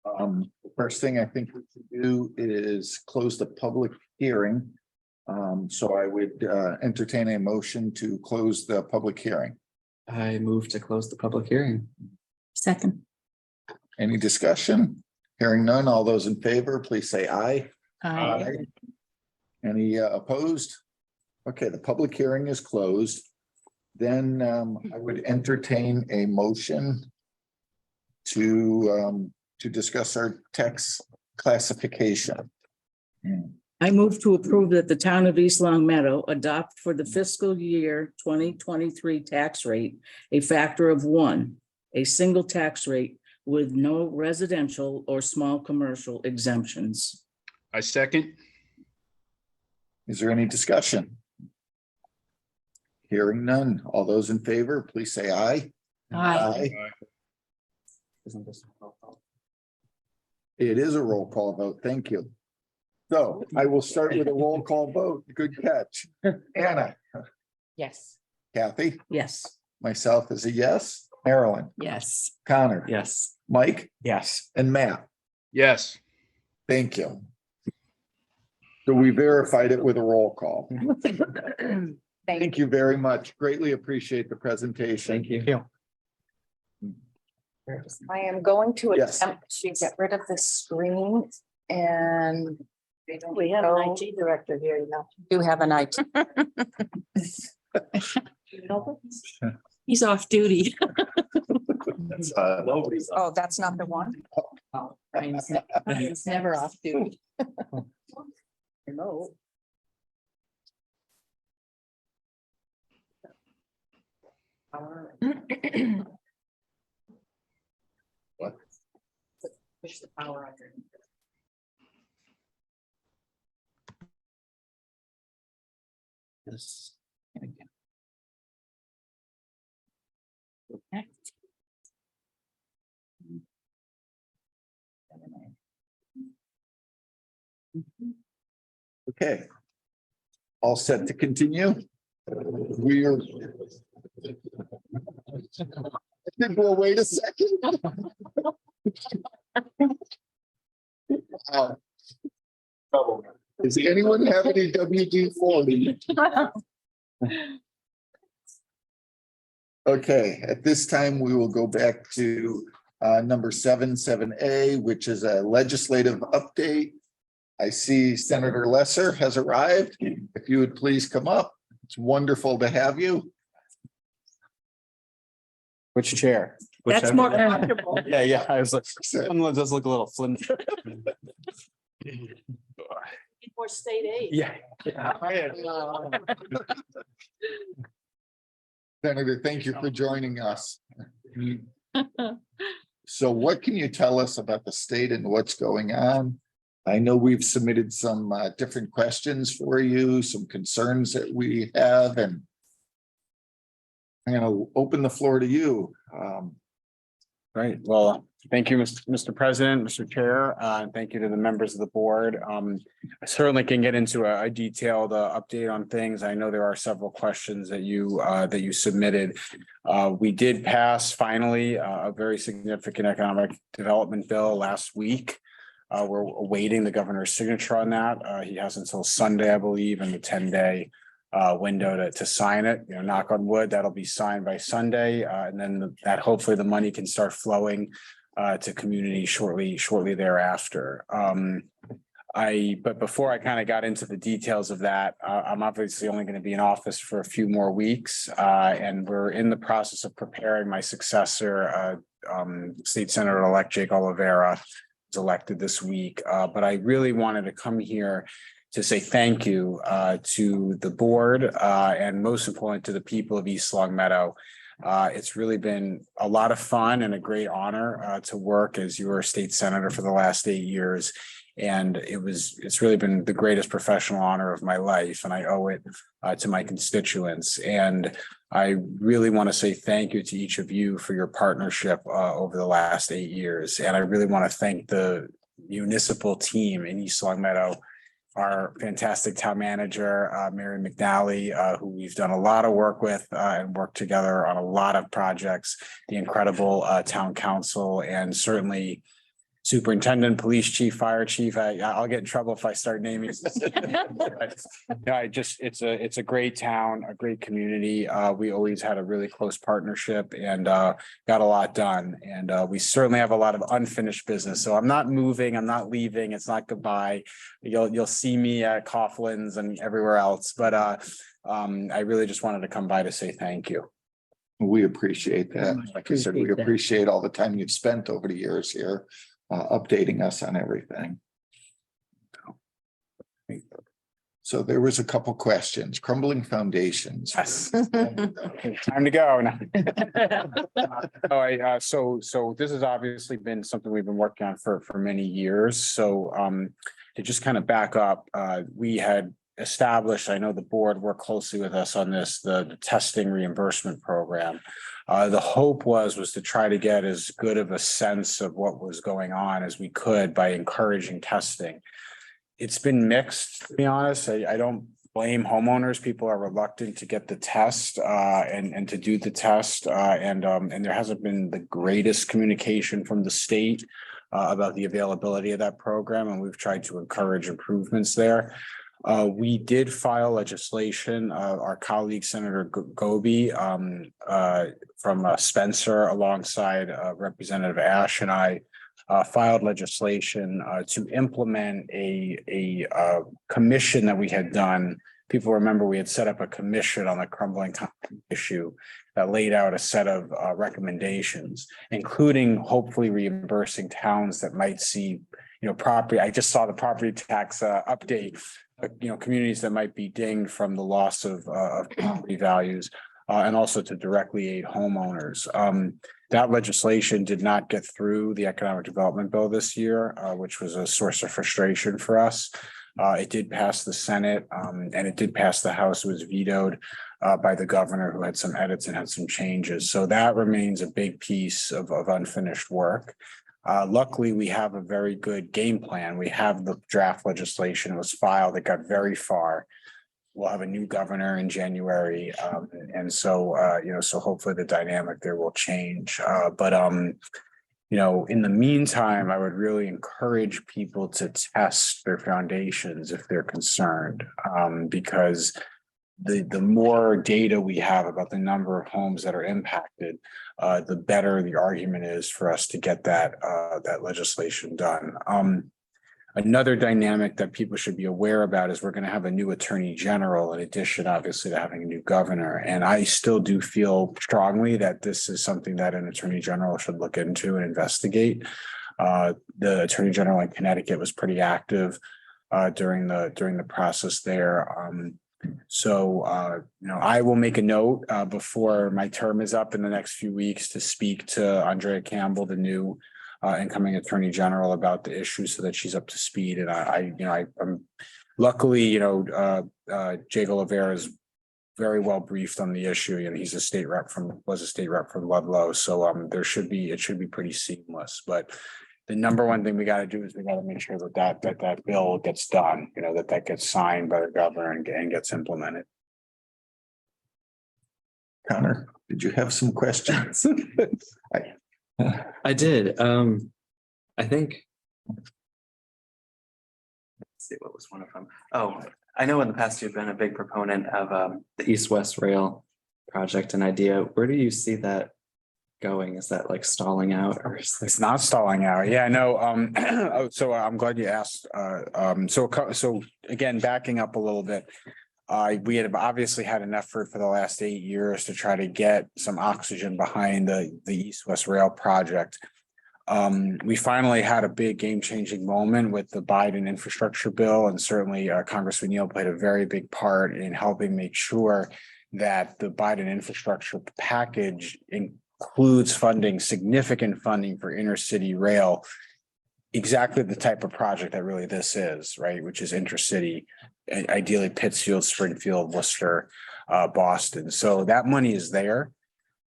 The first thing I think we should do is close the public hearing. So I would entertain a motion to close the public hearing. I move to close the public hearing. Second. Any discussion? Hearing none, all those in favor, please say aye. Aye. Any opposed? Okay, the public hearing is closed. Then I would entertain a motion to discuss our tax classification. I move to approve that the town of East Long Meadow adopt for the fiscal year 2023 tax rate a factor of 1, a single tax rate with no residential or small commercial exemptions. I second. Is there any discussion? Hearing none. All those in favor, please say aye. Aye. It is a roll call vote. Thank you. So I will start with a roll call vote. Good catch. Anna, Yes. Kathy, Yes. myself is a yes. Marilyn, Yes. Connor, Yes. Mike, Yes. and Matt. Yes. Thank you. So we verified it with a roll call. Thank you very much. Greatly appreciate the presentation. Thank you. I am going to Yes. attempt to get rid of the screen and. We have an IT director here, you know. Do have an IT. He's off duty. That's, Nobody's. Oh, that's not the one? It's never off duty. Hello. Push the power on. Yes. Okay. All set to continue. We are. I think we'll wait a second. Does anyone have any WD-40? Okay, at this time, we will go back to number 7A, which is a legislative update. I see Senator Lesser has arrived. If you would please come up. It's wonderful to have you. Which chair? That's more comfortable. Yeah, I was like, someone does look a little flimsy. More state aid. Yeah. Senator, thank you for joining us. So what can you tell us about the state and what's going on? I know we've submitted some different questions for you, some concerns that we have, and I'm going to open the floor to you. Great. Well, thank you, Mr. President, Mr. Chair, and thank you to the members of the board. I certainly can get into a detailed update on things. I know there are several questions that you submitted. We did pass finally a very significant economic development bill last week. We're awaiting the governor's signature on that. He has until Sunday, I believe, in the 10-day window to sign it. You know, knock on wood, that'll be signed by Sunday, and then that hopefully the money can start flowing to community shortly thereafter. But before I kind of got into the details of that, I'm obviously only going to be in office for a few more weeks, and we're in the process of preparing my successor. State Senator-elect Jake Oliveira was elected this week, but I really wanted to come here to say thank you to the board and most important to the people of East Long Meadow. It's really been a lot of fun and a great honor to work as your state senator for the last 8 years. And it's really been the greatest professional honor of my life, and I owe it to my constituents. And I really want to say thank you to each of you for your partnership over the last 8 years. And I really want to thank the municipal team in East Long Meadow, our fantastic town manager, Mary McNally, who we've done a lot of work with and worked together on a lot of projects, the incredible town council, and certainly superintendent, police chief, fire chief. I'll get in trouble if I start naming. It's a great town, a great community. We always had a really close partnership and got a lot done. And we certainly have a lot of unfinished business. So I'm not moving, I'm not leaving. It's not goodbye. You'll see me at Coughlin's and everywhere else. But I really just wanted to come by to say thank you. We appreciate that. Like I said, we Appreciate that. appreciate all the time you've spent over the years here, updating us on everything. So there was a couple questions. Crumbling foundations. Yes. Time to go now. So this has obviously been something we've been working on for many years. So to just kind of back up, we had established, I know the board worked closely with us on this, the testing reimbursement program. The hope was to try to get as good of a sense of what was going on as we could by encouraging testing. It's been mixed, to be honest. I don't blame homeowners. People are reluctant to get the test and to do the test. And there hasn't been the greatest communication from the state about the availability of that program. And we've tried to encourage improvements there. We did file legislation. Our colleague Senator Goby from Spencer, alongside Representative Ash, and I filed legislation to implement a commission that we had done. People remember we had set up a commission on the crumbling issue that laid out a set of recommendations, including hopefully reimbursing towns that might see, property. I just saw the property tax update. Communities that might be dinged from the loss of property values, and also to directly aid homeowners. That legislation did not get through the economic development bill this year, which was a source of frustration for us. It did pass the Senate, and it did pass the House. It was vetoed by the governor, who had some edits and had some changes. So that remains a big piece of unfinished work. Luckily, we have a very good game plan. We have the draft legislation. It was filed. It got very far. We'll have a new governor in January. And so, so hopefully the dynamic there will change. But in the meantime, I would really encourage people to test their foundations if they're concerned, because the more data we have about the number of homes that are impacted, the better the argument is for us to get that legislation done. Another dynamic that people should be aware about is we're going to have a new attorney general, in addition, obviously, to having a new governor. And I still do feel strongly that this is something that an attorney general should look into and investigate. The attorney general in Connecticut was pretty active during the process there. I will make a note before my term is up in the next few weeks to speak to Andrea Campbell, the new incoming attorney general, about the issue so that she's up to speed. And I'm luckily, Jake Oliveira is very well briefed on the issue, and he's was a state rep from Ludlow. So it should be pretty seamless. But the number one thing we got to do is we got to make sure that bill gets done, that gets signed by the governor and gets implemented. Connor, did you have some questions? I did. I think. Let's see, what was one of them? Oh, I know in the past you've been a big proponent of the East-West Rail project and idea. Where do you see that going? Is that like stalling out, or it's not stalling out? Yeah, no. So I'm glad you asked. So again, backing up a little bit. We had obviously had an effort for the last 8 years to try to get some oxygen behind the East-West Rail project. We finally had a big game-changing moment with the Biden infrastructure bill, and certainly Congressman Neal played a very big part in helping make sure that the Biden infrastructure package includes funding, significant funding for inner city rail. Exactly the type of project that really this is, right? Which is intercity, ideally Pittsfield, Springfield, Worcester, Boston. So that money is there.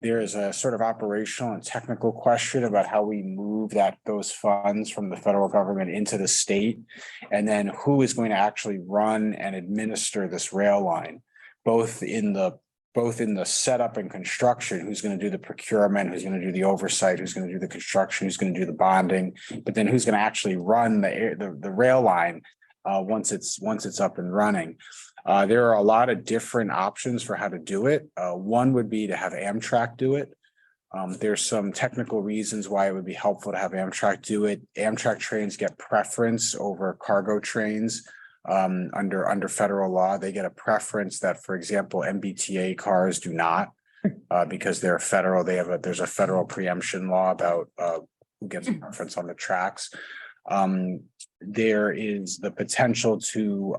There is a sort of operational and technical question about how we move those funds from the federal government into the state. And then who is going to actually run and administer this rail line, both in the setup and construction, who's going to do the procurement, who's going to do the oversight, who's going to do the construction, who's going to do the bonding, but then who's going to actually run the rail line once it's up and running. There are a lot of different options for how to do it. One would be to have Amtrak do it. There's some technical reasons why it would be helpful to have Amtrak do it. Amtrak trains get preference over cargo trains. Under federal law, they get a preference that, for example, MBTA cars do not, because they're federal. There's a federal preemption law about who gets a preference on the tracks. There is the potential to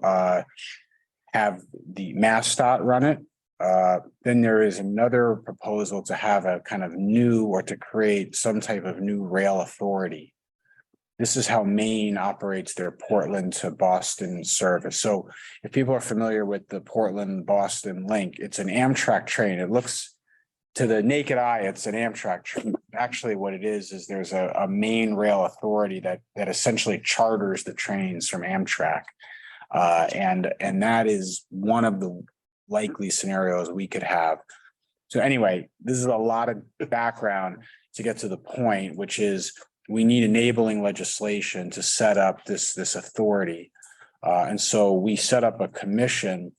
have the MassDOT run it. Then there is another proposal to have a kind of new, or to create some type of new rail authority. This is how Maine operates their Portland to Boston service. So if people are familiar with the Portland-Boston link, it's an Amtrak train. It looks, to the naked eye, it's an Amtrak train. Actually, what it is there's a Maine rail authority that essentially charters the trains from Amtrak. And that is one of the likely scenarios we could have. So anyway, this is a lot of background to get to the point, which is we need enabling legislation to set up this authority. And so we set up a commission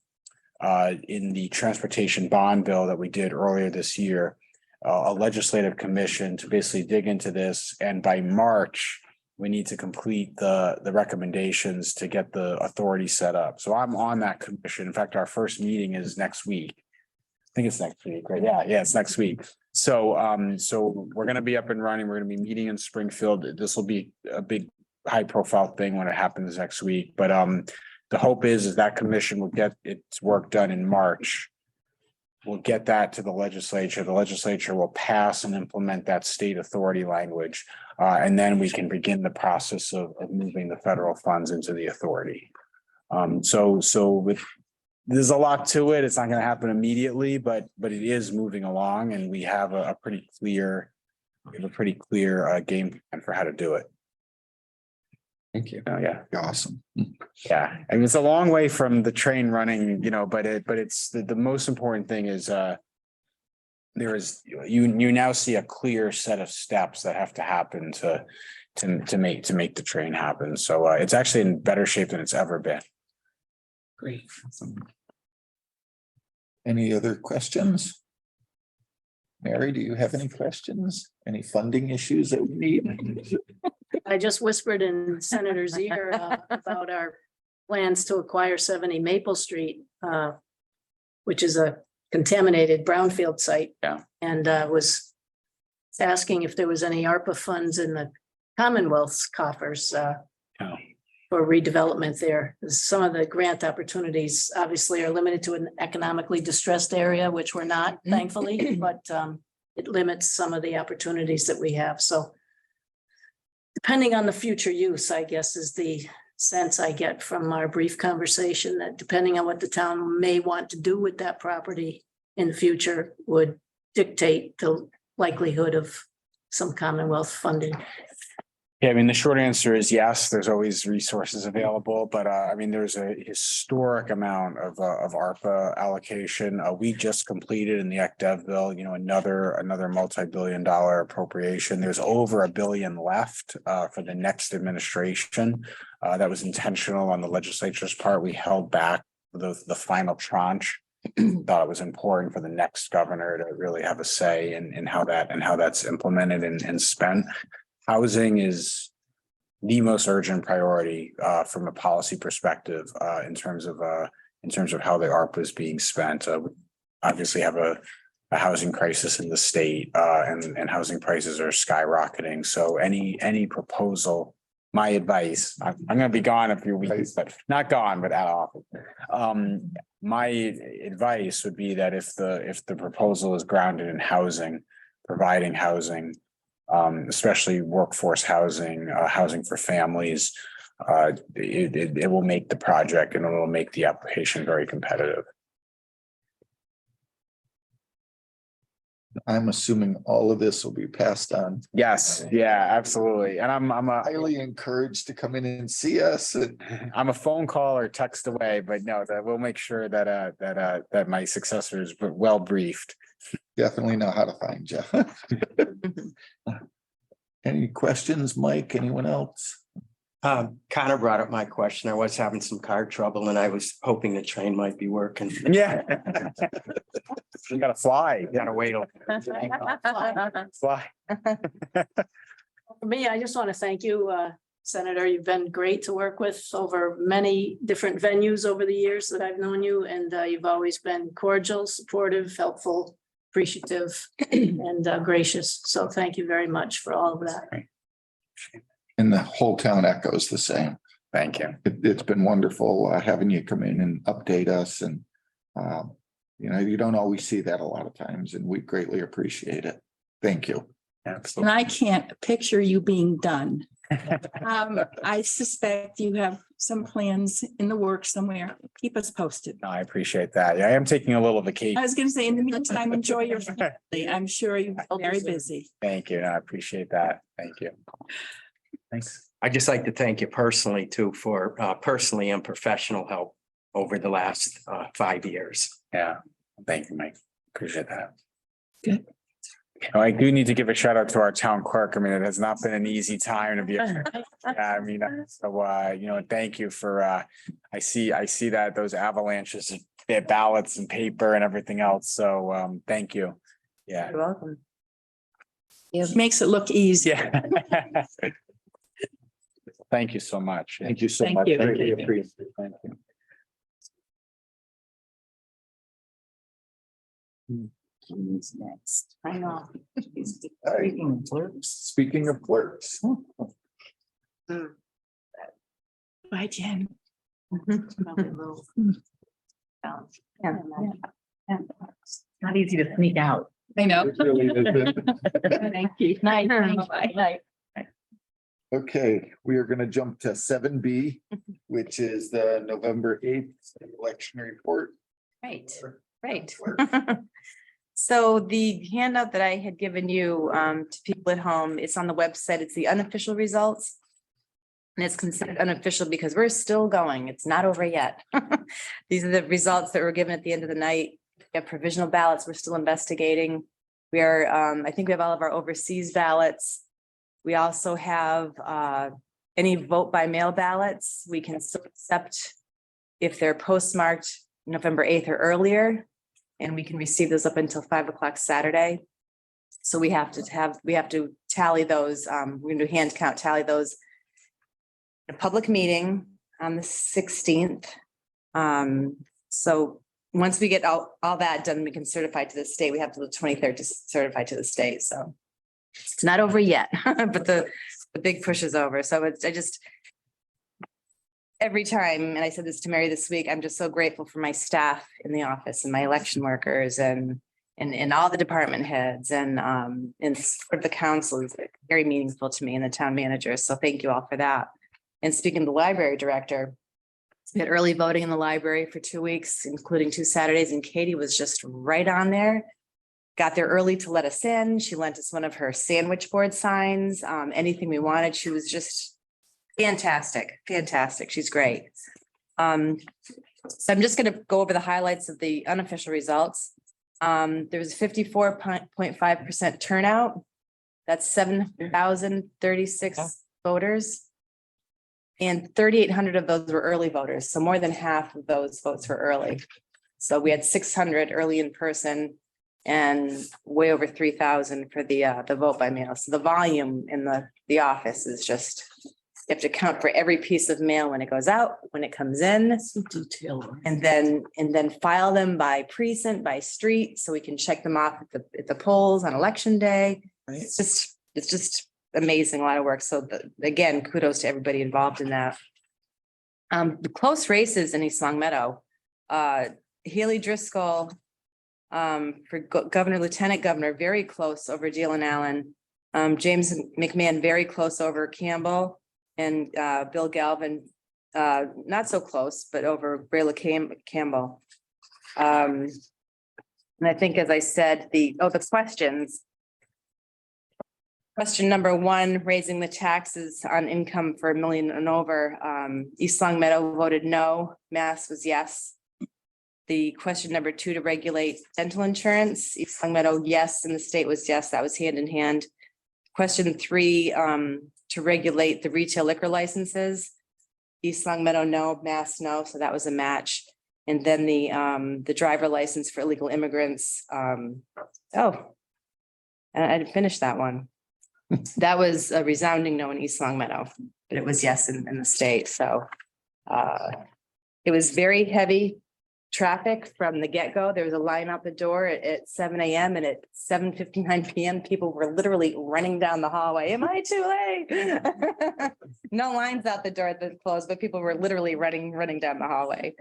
in the transportation bond bill that we did earlier this year, a legislative commission to basically dig into this. And by March, we need to complete the recommendations to get the authority set up. So I'm on that commission. In fact, our first meeting is next week. I think it's next week, right? Yeah, it's next week. So we're going to be up and running. We're going to be meeting in Springfield. This will be a big high profile thing when it happens next week. But the hope is that commission will get its work done in March. We'll get that to the legislature. The legislature will pass and implement that state authority language. And then we can begin the process of moving the federal funds into the authority. There's a lot to it. It's not going to happen immediately, but it is moving along, and we have a pretty clear game plan for how to do it. Thank you. Oh, yeah. Awesome. Yeah. I mean, it's a long way from the train running, but it's the most important thing is you now see a clear set of steps that have to happen to make the train happen. So it's actually in better shape than it's ever been. Great. Any other questions? Mary, do you have any questions? Any funding issues that we need? I just whispered in Senator's ear about our plans to acquire 70 Maple Street, which is a contaminated brownfield site. Yeah. And was asking if there was any ARPA funds in the Commonwealth's coffers for redevelopment there. Some of the grant opportunities obviously are limited to an economically distressed area, which we're not, thankfully, but it limits some of the opportunities that we have. So depending on the future use, I guess, is the sense I get from our brief conversation, that depending on what the town may want to do with that property in the future would dictate the likelihood of some Commonwealth funding. Yeah, I mean, the short answer is yes, there's always resources available, but I mean, there's a historic amount of ARPA allocation. We just completed in the ECDev bill, another multi-billion-dollar appropriation. There's over $1 billion left for the next administration. That was intentional on the legislature's part. We held back the final tranche. Thought it was important for the next governor to really have a say in how that's implemented and spent. Housing is the most urgent priority from a policy perspective in terms of how the ARPA is being spent. We obviously have a a housing crisis in the state, and housing prices are skyrocketing. So any proposal, my advice, I'm gonna be gone a few weeks, but not gone, but out of office. My advice would be that if the proposal is grounded in housing, providing housing, especially workforce housing, housing for families, it will make the project and it will make the application very competitive. I'm assuming all of this will be passed on. Yes, yeah, absolutely. And I'm Highly encouraged to come in and see us. And I'm a phone call or text away, but no, that we'll make sure that my successor is well briefed. definitely know how to find you. Any questions, Mike? Anyone else? Connor brought up my question. I was having some car trouble and I was hoping the train might be working. Yeah. You gotta fly, you gotta wait. Fly. For me, I just want to thank you, Senator. You've been great to work with over many different venues over the years that I've known you, and you've always been cordial, supportive, helpful, appreciative, and gracious. So thank you very much for all of that. And the whole town echoes the same. Thank you. It's been wonderful having you come in and update us, and you don't always see that a lot of times, and we greatly appreciate it. Thank you. And Absolutely. I can't picture you being done. I suspect you have some plans in the works somewhere. Keep us posted. No, I appreciate that. Yeah, I am taking a little vacation. I was going to say, in the meantime, enjoy your family. I'm sure you're very busy. Thank you. I appreciate that. Thank you. Thanks. I'd just like to thank you personally too for personally and professional help over the last 5 years. Yeah, thank you, Mike. Appreciate that. Good. I do need to give a shout out to our town clerk. I mean, it has not been an easy time to be. Yeah, I mean, so thank you for I see that those avalanches of ballots and paper and everything else. So thank you. Yeah. You're welcome. Makes it look easy. Yeah. Thank you so much. Thank you so Thank much. you. Really appreciate it. Thank you. Who's next? I know. Speaking of clerks. Speaking of clerks. Bye, Jen. Probably a little- Not easy to sneak out. I know. It really isn't. Thank you. Night. Bye. Okay, we are gonna jump to 7B, which is the November 8th election report. Right, right. So the handout that I had given you to people at home, it's on the website. It's the unofficial results. And it's considered unofficial because we're still going. It's not over yet. These are the results that were given at the end of the night. We have provisional ballots. We're still investigating. We are, I think we have all of our overseas ballots. We also have any vote by mail ballots. We can still accept if they're postmarked November 8th or earlier. And we can receive those up until 5 o'clock Saturday. So we have to tally those. We're going to hand count, tally those in a public meeting on the 16th. So once we get all that done, we can certify to the state. We have to the 23rd to certify to the state. So it's not over yet, but the big push is over. So every time, and I said this to Mary this week, I'm just so grateful for my staff in the office and my election workers and all the department heads and support of the council is very meaningful to me and the town manager. So thank you all for that. And speaking of the library director, we had early voting in the library for 2 weeks, including 2 Saturdays, and Katie was just right on there. Got there early to let us in. She lent us one of her sandwich board signs, anything we wanted. She was just fantastic. She's great. So I'm just going to go over the highlights of the unofficial results. There was 54.5% turnout. That's 7,036 voters. And 3,800 of those were early voters. So more than half of those votes were early. So we had 600 early in person and way over 3,000 for the vote by mail. So the volume in the office is just You have to count for every piece of mail when it goes out, when it comes in, Detail. and then file them by precinct, by street, so we can check them off at the polls on election day. Right. It's just amazing, a lot of work. So again, kudos to everybody involved in that. The close races in East Long Meadow, Haley Driscoll, for governor, lieutenant governor, very close over Dillon Allen. James McMahon, very close over Campbell, and Bill Galvin, not so close, but over Brayla Campbell. And I think, as I said, the questions. Question number 1, raising the taxes on income for $1 million and over. East Long Meadow voted no, Mass was yes. The question number 2, to regulate dental insurance, East Long Meadow, yes, and the state was yes, that was hand in hand. Question 3, to regulate the retail liquor licenses, East Long Meadow, no, Mass, no, so that was a match. And then the driver license for illegal immigrants. I didn't finish that one. That was a resounding no in East Long Meadow, but it was yes in the state, so. It was very heavy traffic from the get-go. There was a line out the door at 7 a.m. and at 7:59 p.m. people were literally running down the hallway. Am I too late? No lines out the door at the close, but people were literally running down the hallway.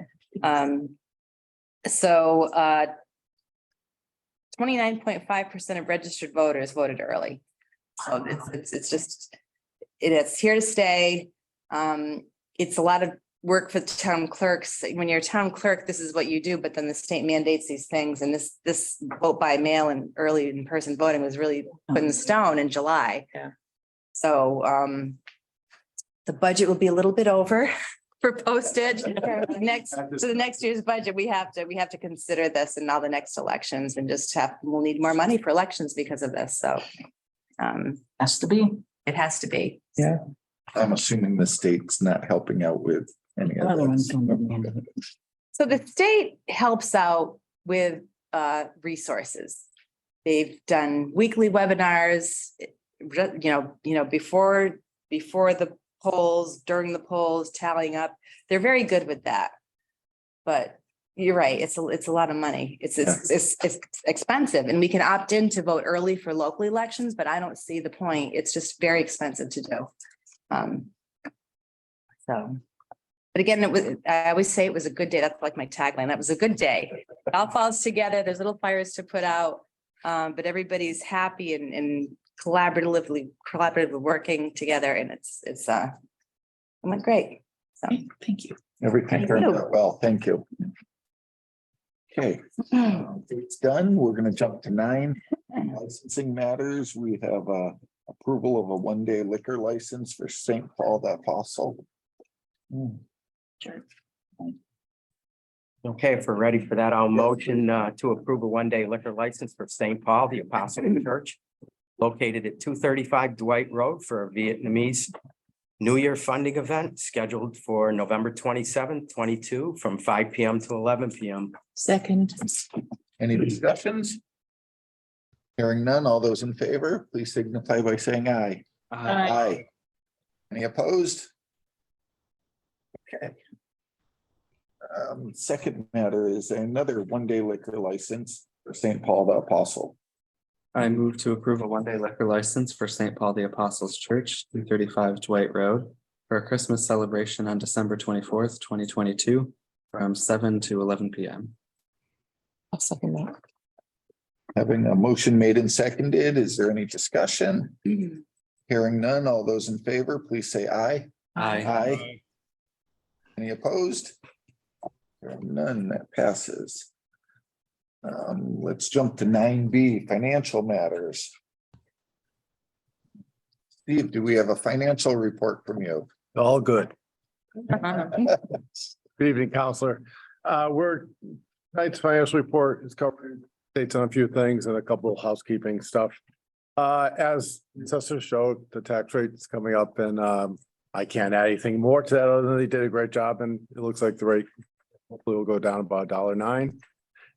29.5% of registered voters voted early. So it's here to stay. It's a lot of work for town clerks. When you're a town clerk, this is what you do, but then the state mandates these things, and this vote by mail and early in-person voting was really put in stone in July. Yeah. So the budget will be a little bit over for postage. So the next year's budget, we have to consider this in all the next elections, and we'll need more money for elections because of this. So Has to be. it has to be. Yeah. I'm assuming the state's not helping out with any of Other this. unfunded. So the state helps out with resources. They've done weekly webinars, before the polls, during the polls, tallying up. They're very good with that. But you're right, it's a lot of money. It's expensive, and we can opt in to vote early for local elections, but I don't see the point. It's just very expensive to do. But again, I always say it was a good day. That's like my tagline. That was a good day. It all falls together. There's little fires to put out, but everybody's happy and collaboratively working together, and it went great. So Thank you. Everything turned out well, thank you. Okay, it's done. We're gonna jump to 9 licensing matters. We have approval of a one-day liquor license for St. Paul the Apostle. Okay, if we're ready for that, I'll motion to approve a one-day liquor license for St. Paul, the Apostle Church, located at 235 Dwight Road for a Vietnamese New Year funding event scheduled for November 27th, 22 from 5 p.m. to 11 p.m. Second. Any discussions? Hearing none, all those in favor, please signify by saying aye. Aye. Any opposed? Okay. Second matter is another one-day liquor license for St. Paul the Apostle. I move to approve a one-day liquor license for St. Paul the Apostles Church, 235 Dwight Road, for a Christmas celebration on December 24th, 2022, from 7 to 11 p.m. I'll second that. Having a motion made and seconded, is there any discussion? Hearing none, all those in favor, please say aye. Aye. Any opposed? Hearing none, that passes. Let's jump to 9B, financial matters. Steve, do we have a financial report from you? All good. Good evening, Counselor. Tonight's financial report is covering dates on a few things and a couple of housekeeping stuff. As the assessor showed, the tax rate is coming up, and I can't add anything more to that other than they did a great job, and it looks like the rate hopefully will go down about $1.09.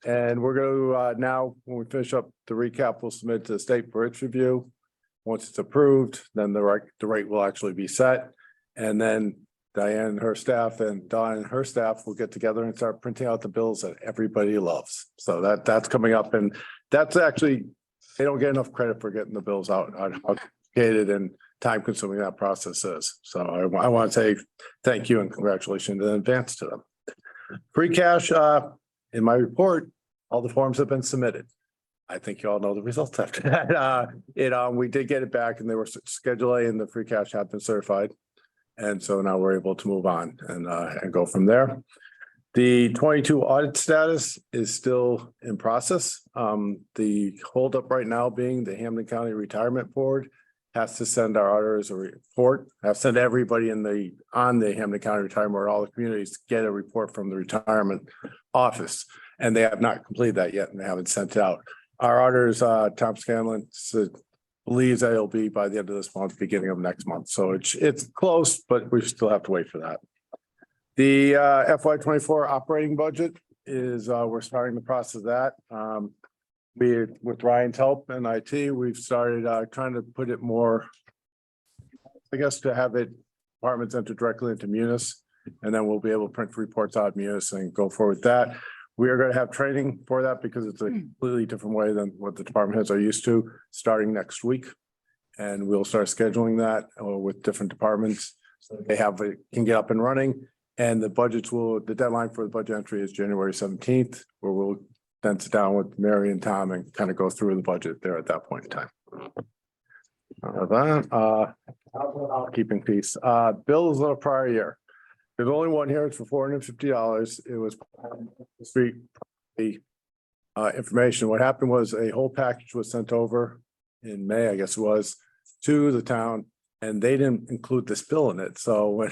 And we're going to now, when we finish up the recap, we'll submit to the state for its review. Once it's approved, then the rate will actually be set. And then Diane and her staff and Dawn and her staff will get together and start printing out the bills that everybody loves. So that's coming up, and that's actually, they don't get enough credit for getting the bills out, on how complicated and time consuming that process is. So I want to say thank you and congratulations in advance to them. Free cash, in my report, all the forms have been submitted. I think you all know the results after that. We did get it back and they were Schedule A and the free cash had been certified. And so now we're able to move on and go from there. The 22 audit status is still in process. The holdup right now being the Hampden County Retirement Board has to send our auditors a report. I've sent everybody on the Hampden County Retirement Board, all the communities, to get a report from the retirement office. And they have not completed that yet and they haven't sent it out. Our auditors, Tom Scanlon, believes that it'll be by the end of this month, beginning of next month. So it's close, but we still have to wait for that. The FY24 operating budget is, we're starting the process of that. With Ryan's help and IT, we've started trying to put it more, I guess, to have it departments enter directly into Munis, and then we'll be able to print reports out of Munis and go forward with that. We are going to have training for that because it's a completely different way than what the department heads are used to, starting next week. And we'll start scheduling that with different departments, so they can get up and running. And the deadline for the budget entry is January 17th, where we'll then sit down with Mary and Tom and kind of go through the budget there at that point in time. Keeping peace. Bills of the prior year. There's only one here. It's for $450. It was street information. What happened was a whole package was sent over in May, I guess it was, to the town, and they didn't include this bill in it. So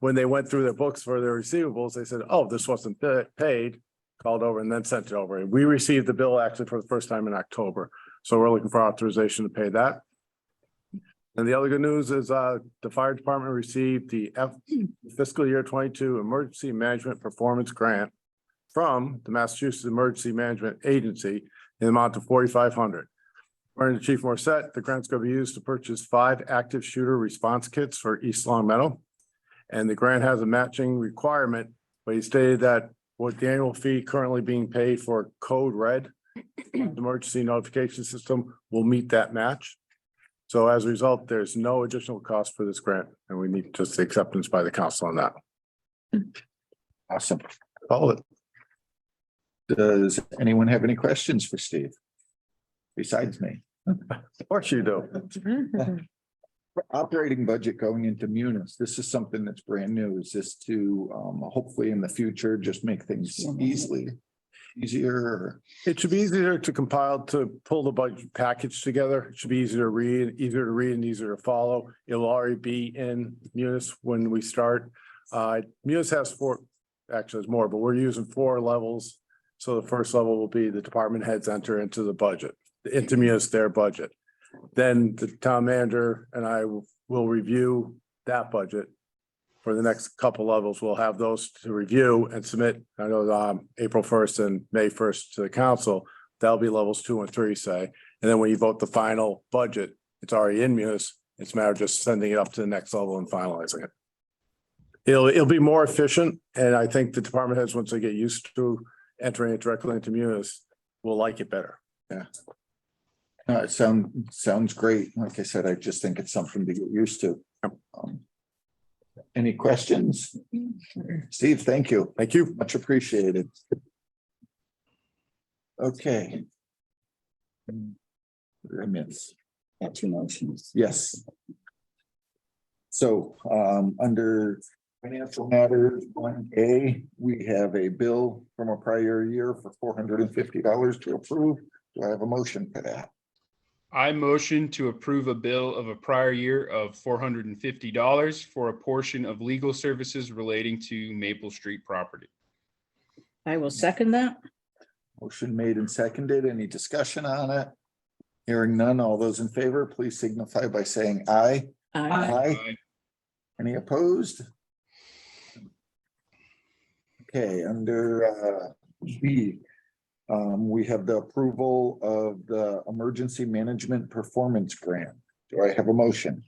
when they went through their books for their receivables, they said, "Oh, this wasn't paid." Called over and then sent it over. We received the bill actually for the first time in October, so we're looking for authorization to pay that. And the other good news is the fire department received the fiscal year 22 emergency management performance grant from the Massachusetts Emergency Management Agency in the amount of $4,500. According to Chief Morissette, the grant's going to be used to purchase 5 active shooter response kits for East Long Meadow. And the grant has a matching requirement, but he stated that with the annual fee currently being paid for Code Red, the emergency notification system, will meet that match. So as a result, there's no additional cost for this grant, and we need just the acceptance by the council on that. Awesome. Follow it. Does anyone have any questions for Steve? Besides me? Of course you do. Operating budget going into Munis. This is something that's brand new. Is this to hopefully in the future just make things easier? It should be easier to compile, to pull the budget package together. It should be easier to read and easier to follow. It'll already be in Munis when we start. Munis has 4, actually there's more, but we're using 4 levels. So the first level will be the department heads enter into the budget, into Munis their budget. Then the town manager and I will review that budget. For the next couple levels, we'll have those to review and submit. I know April 1st and May 1st to the council. That'll be levels 2 and 3, say. And then when you vote the final budget, it's already in Munis. It's a matter of just sending it up to the next level and finalizing it. It'll be more efficient, and I think the department heads, once they get used to entering it directly into Munis, will like it better. Yeah. No, it sounds great. Like I said, I just think it's something to get used to. Any questions? Steve, thank you. Thank you. Much appreciated. Okay. What did I miss? Got 2 motions. Yes. So under financial matters 1A, we have a bill from a prior year for $450 to approve. Do I have a motion for that? I motion to approve a bill of a prior year of $450 for a portion of legal services relating to Maple Street property. I will second that. Motion made and seconded. Any discussion on it? Hearing none. All those in favor, please signify by saying aye. Aye. Any opposed? Okay, under B, we have the approval of the Emergency Management Performance Grant. Do I have a motion?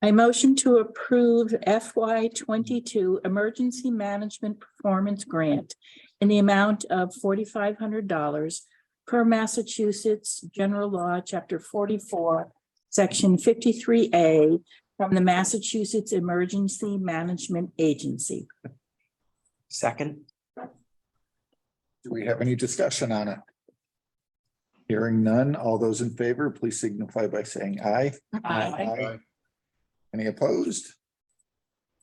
I motion to approve FY 22 Emergency Management Performance Grant in the amount of $4,500 per Massachusetts General Law, Chapter 44, Section 53A from the Massachusetts Emergency Management Agency. Second. Do we have any discussion on it? Hearing none, all those in favor, please signify by saying aye. Aye. Any opposed?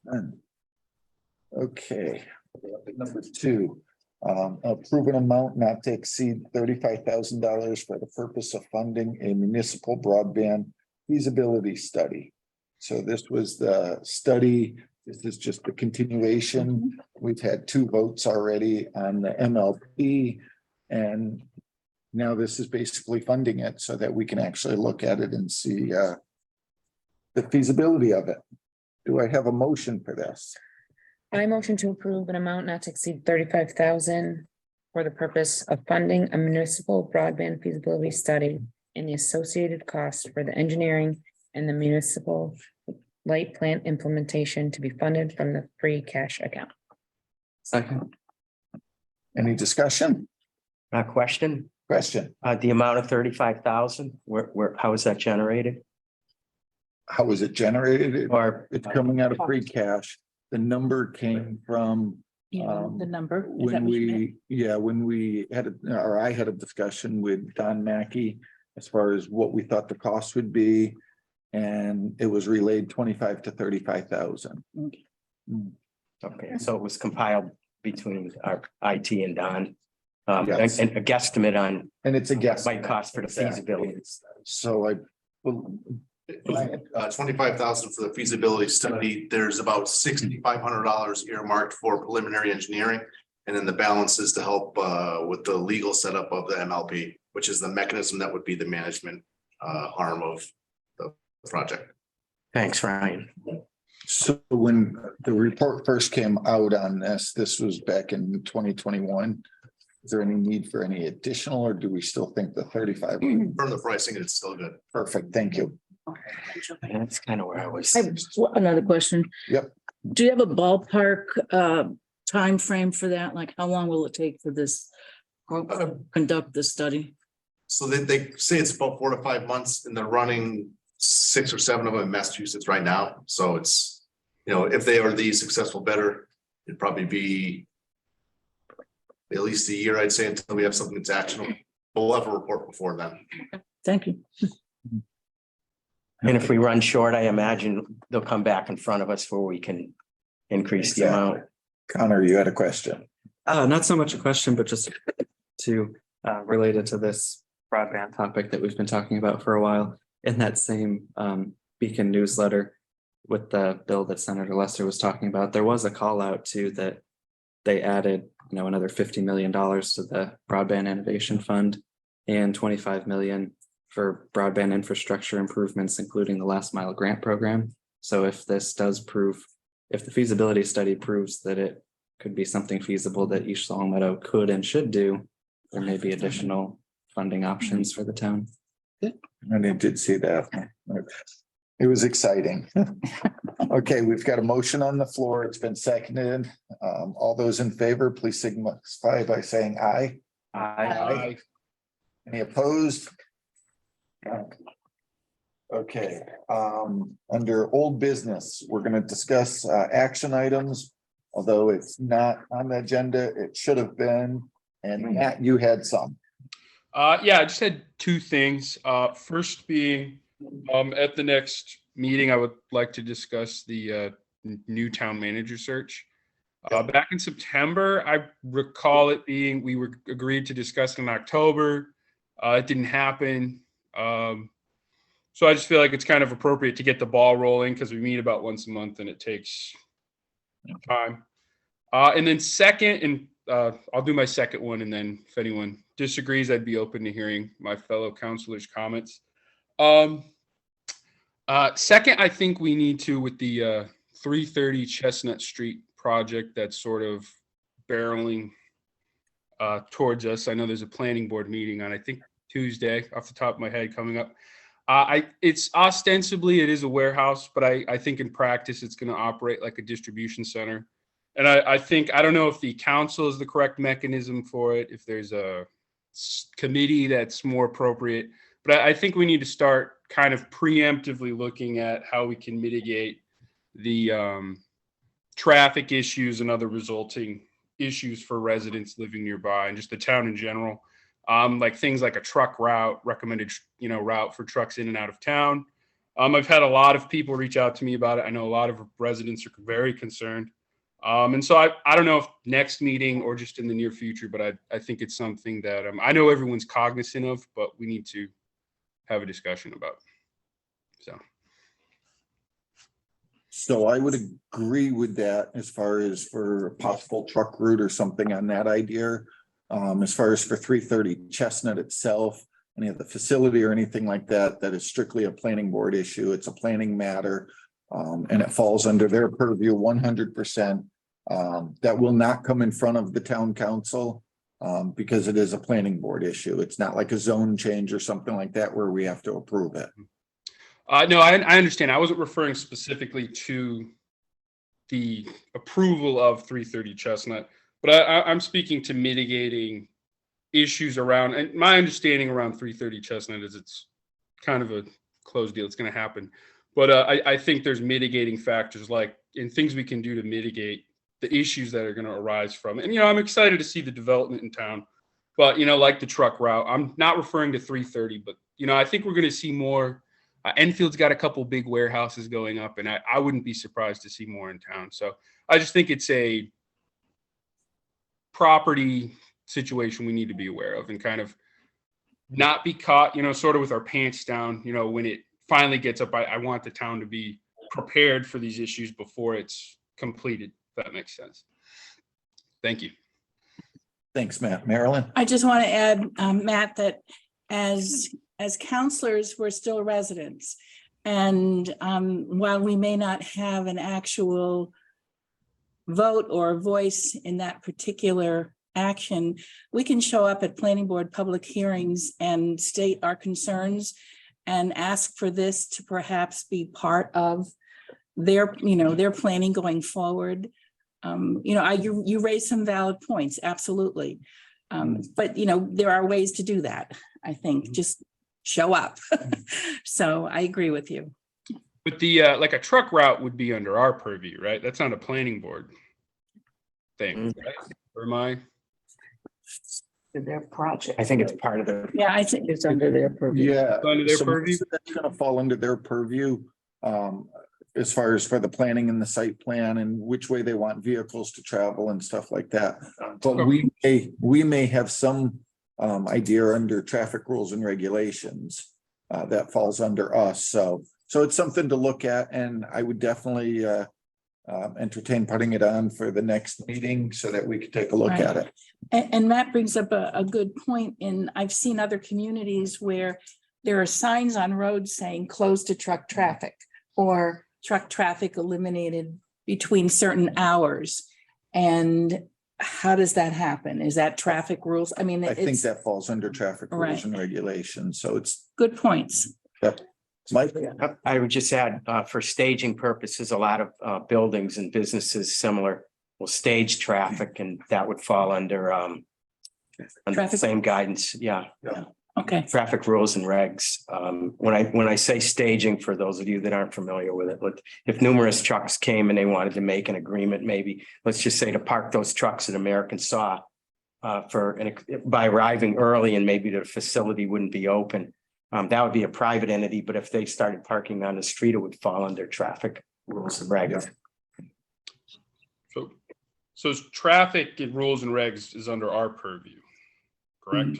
None. Okay, number two, approve an amount not to exceed $35,000 for the purpose of funding a municipal broadband feasibility study. So this was the study, this is just the continuation. We've had 2 votes already on the MLP. And now this is basically funding it so that we can actually look at it and see the feasibility of it. Do I have a motion for this? I motion to approve an amount not to exceed 35,000 for the purpose of funding a municipal broadband feasibility study and the associated cost for the engineering and the municipal light plant implementation to be funded from the free cash account. Second. Any discussion? Question. Question? The amount of 35,000, how is that generated? How was it generated? Or It's coming out of free cash. The number came from Yeah, the number. Is that when what you meant? when we had, or I had a discussion with Don Mackey as far as what we thought the cost would be. And it was relayed 25 to 35,000. Okay, so it was compiled between our IT and Don. Yes. And a guesstimate on And it's a guess. might cost for the feasibility. So well, 25,000 for the feasibility study. There's about $6,500 earmarked for preliminary engineering. And then the balance is to help with the legal setup of the MLP, which is the mechanism that would be the management arm of the project. Thanks, Ryan. So when the report first came out on this was back in 2021. Is there any need for any additional, or do we still think the 35? From the pricing, it's still good. Perfect, thank you. That's kind of where I was. I have another question. Yep. Do you have a ballpark time frame for that? Like, how long will it take for this group to conduct the study? So they say it's about 4 to 5 months, and they're running 6 or 7 of them in Massachusetts right now. So it's, if they are the successful bidder, it'd probably be at least a year, I'd say, until we have something that's actionable. We'll have a report before then. Thank you. And if we run short, I imagine they'll come back in front of us where we can increase the amount. Connor, you had a question. Not so much a question, but just to related to this broadband topic that we've been talking about for a while. In that same Beacon newsletter with the bill that Senator Lester was talking about, there was a call out to that they added, another $50 million to the Broadband Innovation Fund and 25 million for broadband infrastructure improvements, including the last mile grant program. So if this does prove, if the feasibility study proves that it could be something feasible that East Long Meadow could and should do, there may be additional funding options for the town. And I did see that. It was exciting. Okay, we've got a motion on the floor. It's been seconded. All those in favor, please signify by saying aye. Aye. Any opposed? Okay, under old business, we're going to discuss action items. Although it's not on the agenda, it should have been. And Matt, you had some. Yeah, I just had 2 things. First being, at the next meeting, I would like to discuss the new town manager search. Back in September, I recall it being, we were agreed to discuss in October. It didn't happen. So I just feel like it's kind of appropriate to get the ball rolling because we meet about once a month and it takes time. And then second, and I'll do my second one, and then if anyone disagrees, I'd be open to hearing my fellow counselors' comments. Second, I think we need to, with the 330 Chestnut Street project that's sort of barreling towards us. I know there's a planning board meeting on, I think, Tuesday, off the top of my head, coming up. It's ostensibly, it is a warehouse, but I think in practice, it's going to operate like a distribution center. And I think, I don't know if the council is the correct mechanism for it, if there's a committee that's more appropriate, but I think we need to start kind of preemptively looking at how we can mitigate the traffic issues and other resulting issues for residents living nearby and just the town in general. Like things like a truck route, recommended, route for trucks in and out of town. I've had a lot of people reach out to me about it. I know a lot of residents are very concerned. And so I don't know if next meeting or just in the near future, but I think it's something that I know everyone's cognizant of, but we need to have a discussion about. So I would agree with that as far as for a possible truck route or something on that idea. As far as for 330 Chestnut itself, any of the facility or anything like that, that is strictly a planning board issue. It's a planning matter. And it falls under their purview 100%. That will not come in front of the town council because it is a planning board issue. It's not like a zone change or something like that where we have to approve it. No, I understand. I wasn't referring specifically to the approval of 330 Chestnut, but I'm speaking to mitigating issues around, and my understanding around 330 Chestnut is it's kind of a closed deal. It's going to happen. But I think there's mitigating factors like in things we can do to mitigate the issues that are going to arise from it. And, I'm excited to see the development in town, but, like the truck route, I'm not referring to 330, but, I think we're going to see more. Enfield's got a couple big warehouses going up, and I wouldn't be surprised to see more in town. So I just think it's a property situation we need to be aware of and kind of not be caught, sort of with our pants down, when it finally gets up. I want the town to be prepared for these issues before it's completed, if that makes sense. Thank you. Thanks, Matt. Marilyn? I just want to add, Matt, that as counselors, we're still residents. And while we may not have an actual vote or voice in that particular action, we can show up at planning board public hearings and state our concerns and ask for this to perhaps be part of their planning going forward. You raised some valid points, absolutely. But there are ways to do that. I think just show up. So I agree with you. But the like a truck route would be under our purview, right? That's not a planning board thing, right? Or am I? Their project. I think it's part of their. Yeah, I think it's under their purview. Yeah. Under their so purview? That's gonna fall under their purview. As far as for the planning and the site plan and which way they want vehicles to travel and stuff like that. But we may have some idea under traffic rules and regulations that falls under us. So it's something to look at, and I would definitely entertain putting it on for the next meeting so that we could take a look Right. at it. And Matt brings up a good point. I've seen other communities where there are signs on roads saying closed to truck traffic or truck traffic eliminated between certain hours. And how does that happen? Is that traffic rules? I mean, I think it's that falls under traffic rules Right. and regulations. So it's, good points. Mike? I would just add, for staging purposes, a lot of buildings and businesses similar will stage traffic, and that would fall under the Traffic. same guidance. Yeah. Okay. Traffic rules and regs. When I say staging, for those of you that aren't familiar with it, if numerous trucks came and they wanted to make an agreement, maybe let's just say to park those trucks at American Saw by arriving early, and maybe the facility wouldn't be open. That would be a private entity, but if they started parking on the street, it would fall under traffic rules and regs. So traffic and rules and regs is under our purview, correct?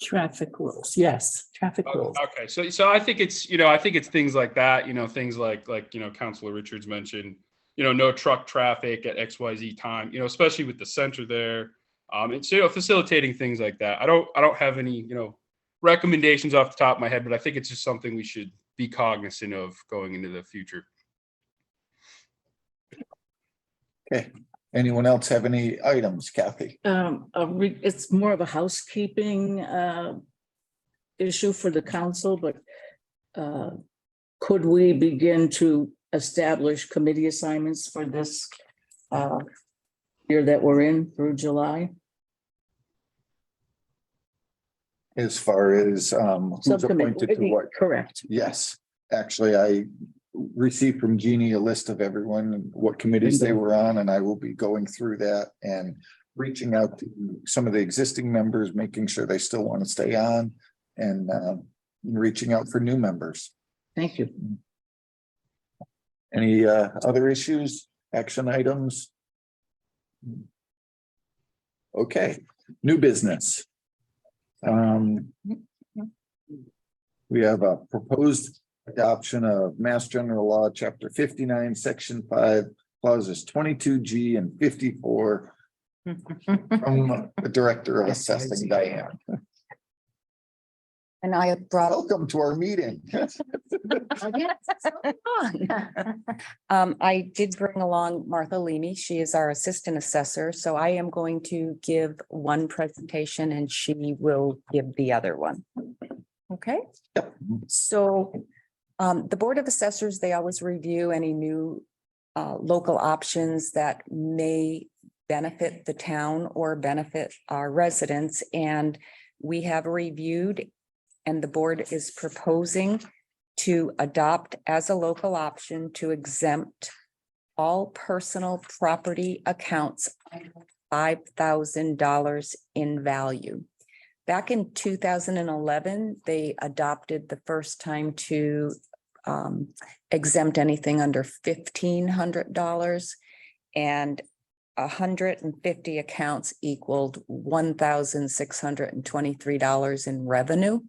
Traffic rules. Yes, traffic rules. Okay, so I think it's, I think it's things like that, things like Councilor Richards mentioned, no truck traffic at XYZ time, especially with the center there. It's, facilitating things like that. I don't have any, recommendations off the top of my head, but I think it's just something we should be cognizant of going into the future. Okay. Anyone else have any items, Kathy? It's more of a housekeeping issue for the council, but could we begin to establish committee assignments for this year that we're in through July? As far as who's appointed to what? Correct. Yes, actually, I received from Jeannie a list of everyone and what committees they were on, and I will be going through that and reaching out to some of the existing members, making sure they still want to stay on, and reaching out for new members. Thank you. Any other issues, action items? Okay, new business. We have a proposed adoption of Mass General Law, Chapter 59, Section 5, clauses 22G and 54 from the Director of Assessing, Diane. And I brought Welcome to our meeting. I did bring along Martha Leamy. She is our assistant assessor. So I am going to give one presentation and she will give the other one. Okay. So the Board of Assessors, they always review any new local options that may benefit the town or benefit our residents. And we have reviewed, and the board is proposing to adopt as a local option to exempt all personal property accounts $5,000 in value. Back in 2011, they adopted the first time to exempt anything under $1,500, and 150 accounts equaled $1,623 in revenue.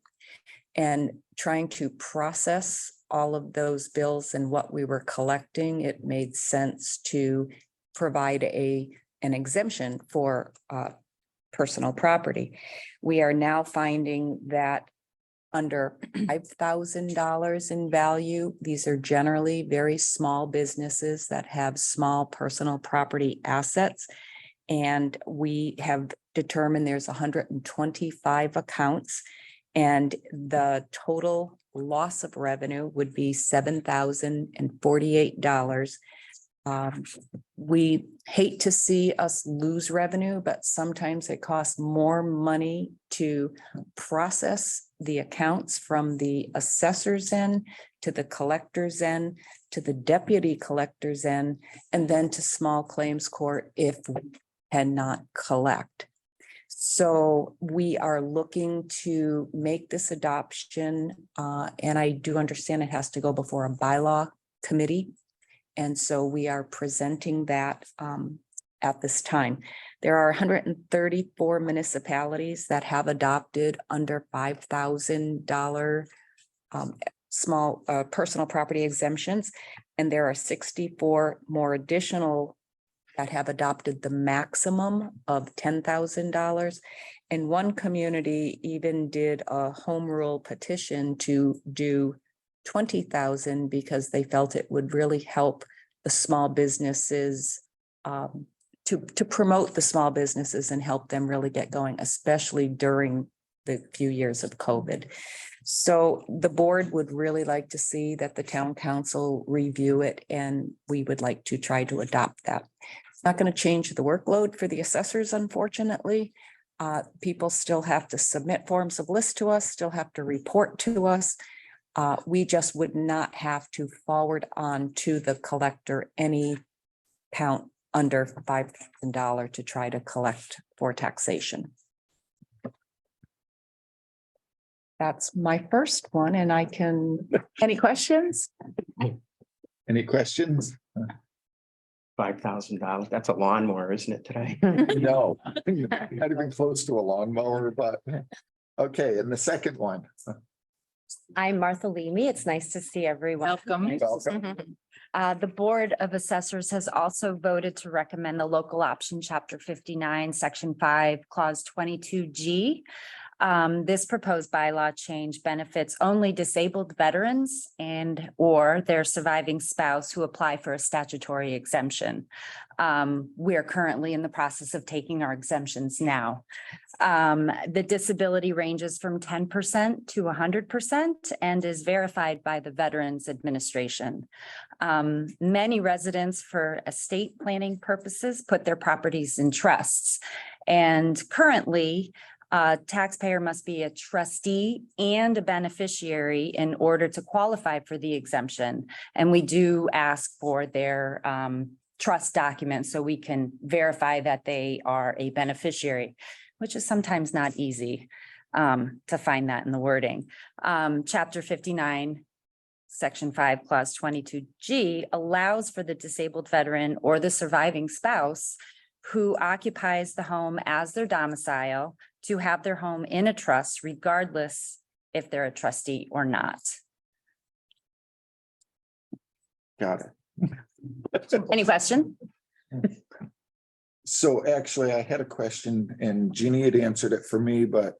And trying to process all of those bills and what we were collecting, it made sense to provide an exemption for personal property. We are now finding that under $5,000 in value, these are generally very small businesses that have small personal property assets. And we have determined there's 125 accounts, and the total loss of revenue would be $7,048. We hate to see us lose revenue, but sometimes it costs more money to process the accounts from the assessor's end to the collector's end to the deputy collector's end, and then to small claims court if we cannot collect. So we are looking to make this adoption, and I do understand it has to go before a bylaw committee. And so we are presenting that at this time. There are 134 municipalities that have adopted under $5,000 small personal property exemptions, and there are 64 more additional that have adopted the maximum of $10,000. And one community even did a home rule petition to do $20,000 because they felt it would really help the small businesses to promote the small businesses and help them really get going, especially during the few years of COVID. So the board would really like to see that the town council review it, and we would like to try to adopt that. It's not going to change the workload for the assessors, unfortunately. People still have to submit forms of list to us, still have to report to us. We just would not have to forward on to the collector any count under $5,000 to try to collect for taxation. That's my first one, and I can, any questions? Any questions? $5,000. That's a lawnmower, isn't it today? No, not even close to a lawnmower, but okay. And the second one. I'm Martha Leamy. It's nice to see everyone. Welcome. Welcome. The Board of Assessors has also voted to recommend the local option, Chapter 59, Section 5, Clause 22G. This proposed bylaw change benefits only disabled veterans and or their surviving spouse who apply for a statutory exemption. We're currently in the process of taking our exemptions now. The disability ranges from 10% to 100% and is verified by the Veterans Administration. Many residents for estate planning purposes put their properties in trusts. And currently, taxpayer must be a trustee and a beneficiary in order to qualify for the exemption. And we do ask for their trust documents so we can verify that they are a beneficiary, which is sometimes not easy to find that in the wording. Chapter 59, Section 5, Clause 22G allows for the disabled veteran or the surviving spouse who occupies the home as their domicile to have their home in a trust regardless if they're a trustee or not. Got it. Any question? So actually, I had a question and Jeannie had answered it for me, but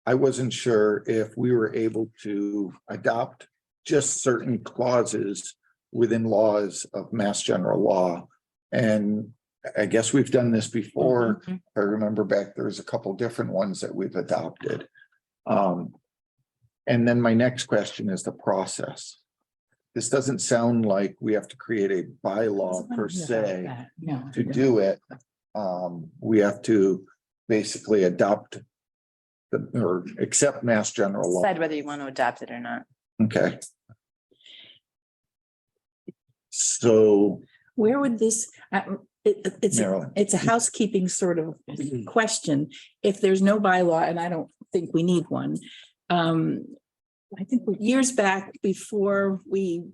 I wasn't sure if we were able to adopt just certain clauses within laws of Mass General Law. And I guess we've done this before. I remember back, there's a couple different ones that we've adopted. And then my next question is the process. This doesn't sound like we have to create a bylaw per se to do it. We have to basically adopt or accept Mass General Law. Decide whether you want to adopt it or not. Okay. So Where would this, Marilyn. it's a housekeeping sort of question. If there's no bylaw, and I don't think we need one. I think years back, before we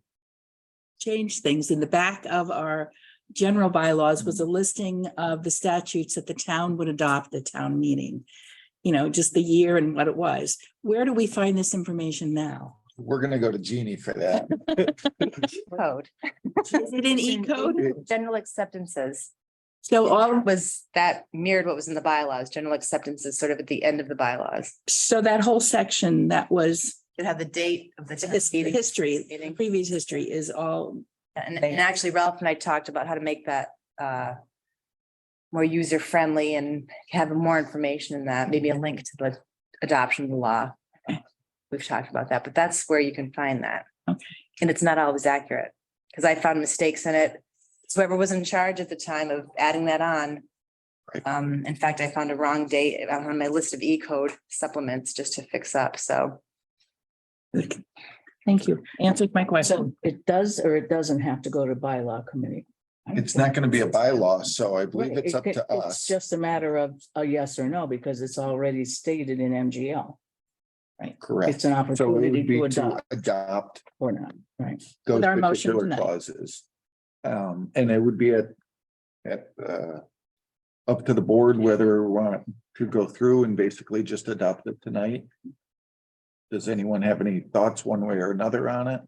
changed things, in the back of our general bylaws was a listing of the statutes that the town would adopt at town meeting. You know, just the year and what it was. Where do we find this information now? We're gonna go to Jeannie for that. Code. Is it in E-code? General acceptances. So all Was that mirrored what was in the bylaws? General acceptances sort of at the end of the bylaws. so that whole section that was It had the date of the history, meeting. previous history is all. And actually Ralph and I talked about how to make that more user friendly and have more information in that, maybe a link to the adoption of the law. We've talked about that, but that's where you can find that. Okay. And it's not always accurate because I found mistakes in it. So whoever was in charge at the time of adding that on. In fact, I found a wrong date on my list of E-code supplements just to fix up. So. Thank you. Answered my question. So it does or it doesn't have to go to bylaw committee? It's not gonna be a bylaw, so I believe Right, it's up to It's us. just a matter of a yes or no, because it's already stated in MGL. Right. Correct. It's an So it opportunity would be to to adopt adopt or not, right? those our motion particular tonight. clauses. And it would be at up to the board whether we want to go through and basically just adopt it tonight. Does anyone have any thoughts one way or another on it?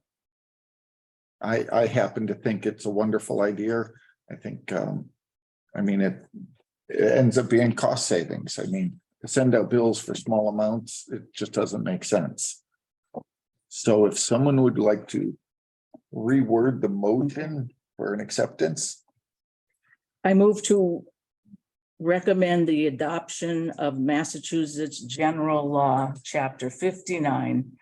I happen to think it's a wonderful idea. I think, I mean, it ends up being cost savings. I mean, to send out bills for small amounts, it just doesn't make sense. So if someone would like to reword the motion for an acceptance, I move to recommend the adoption of Massachusetts General Law, Chapter 59,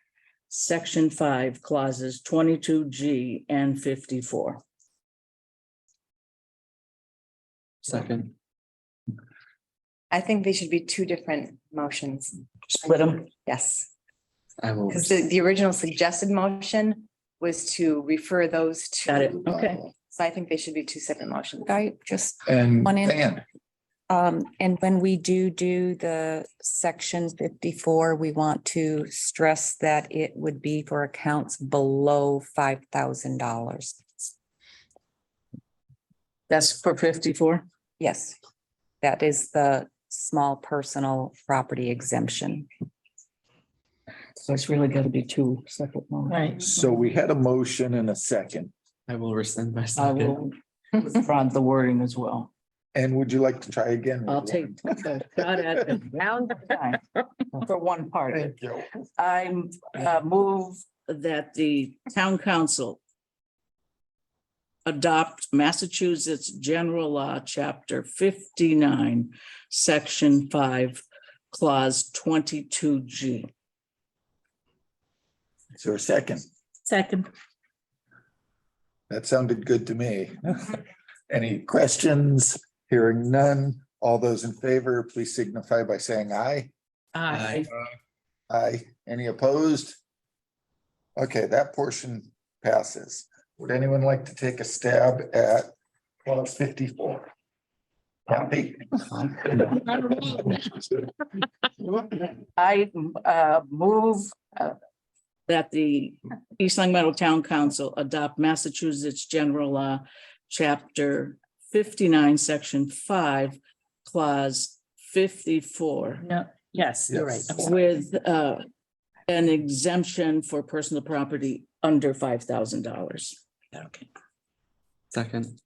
Section 5, Clauses 22G and 54. Second. I think they should be two different motions. Split them. Yes, I will. because the original suggested motion was to refer those Got it. to. Okay. So I think they should be two separate motions. I just, and One in- Dan, and when we do the section 54, we want to stress that it would be for accounts below $5,000. That's for 54. Yes, that is the small personal property exemption. So it's really got to be two separate ones. Right. so we had a motion and a second. I will rescind my I second. will withdraw the wording as well. And would you like to try again? I'll take a shot at it round for one part. Thank you. I move that the town council adopt Massachusetts General Law, Chapter 59, Section 5, Clause 22G. Is there a second? Second. That sounded good to me. Any questions? Hearing none. All those in favor, please signify by saying aye. Aye. Aye. Any opposed? Okay, that portion passes. Would anyone like to take a stab at clause 54? Kathy? I move that the East Long Meadow Town Council adopt Massachusetts General Law, Chapter 59, Section 5, Clause 54. No, yes, you're right. I'm sorry. With an exemption for personal property under $5,000. Okay. Second,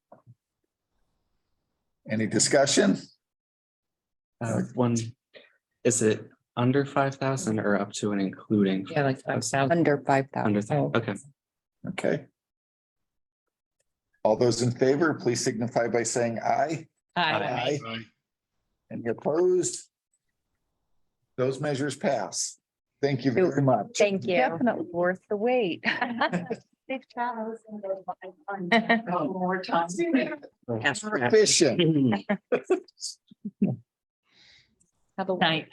Any discussion? one, is it under 5,000 or up to and including? Yeah, like 5,000. Under 5,000. Under, okay. Okay. All those in favor, please signify by saying aye. Aye. Any opposed? Those measures pass. Thank you very much. Thank you. Definitely worth the wait. Safe travels. More time. Efficient. Have a Night.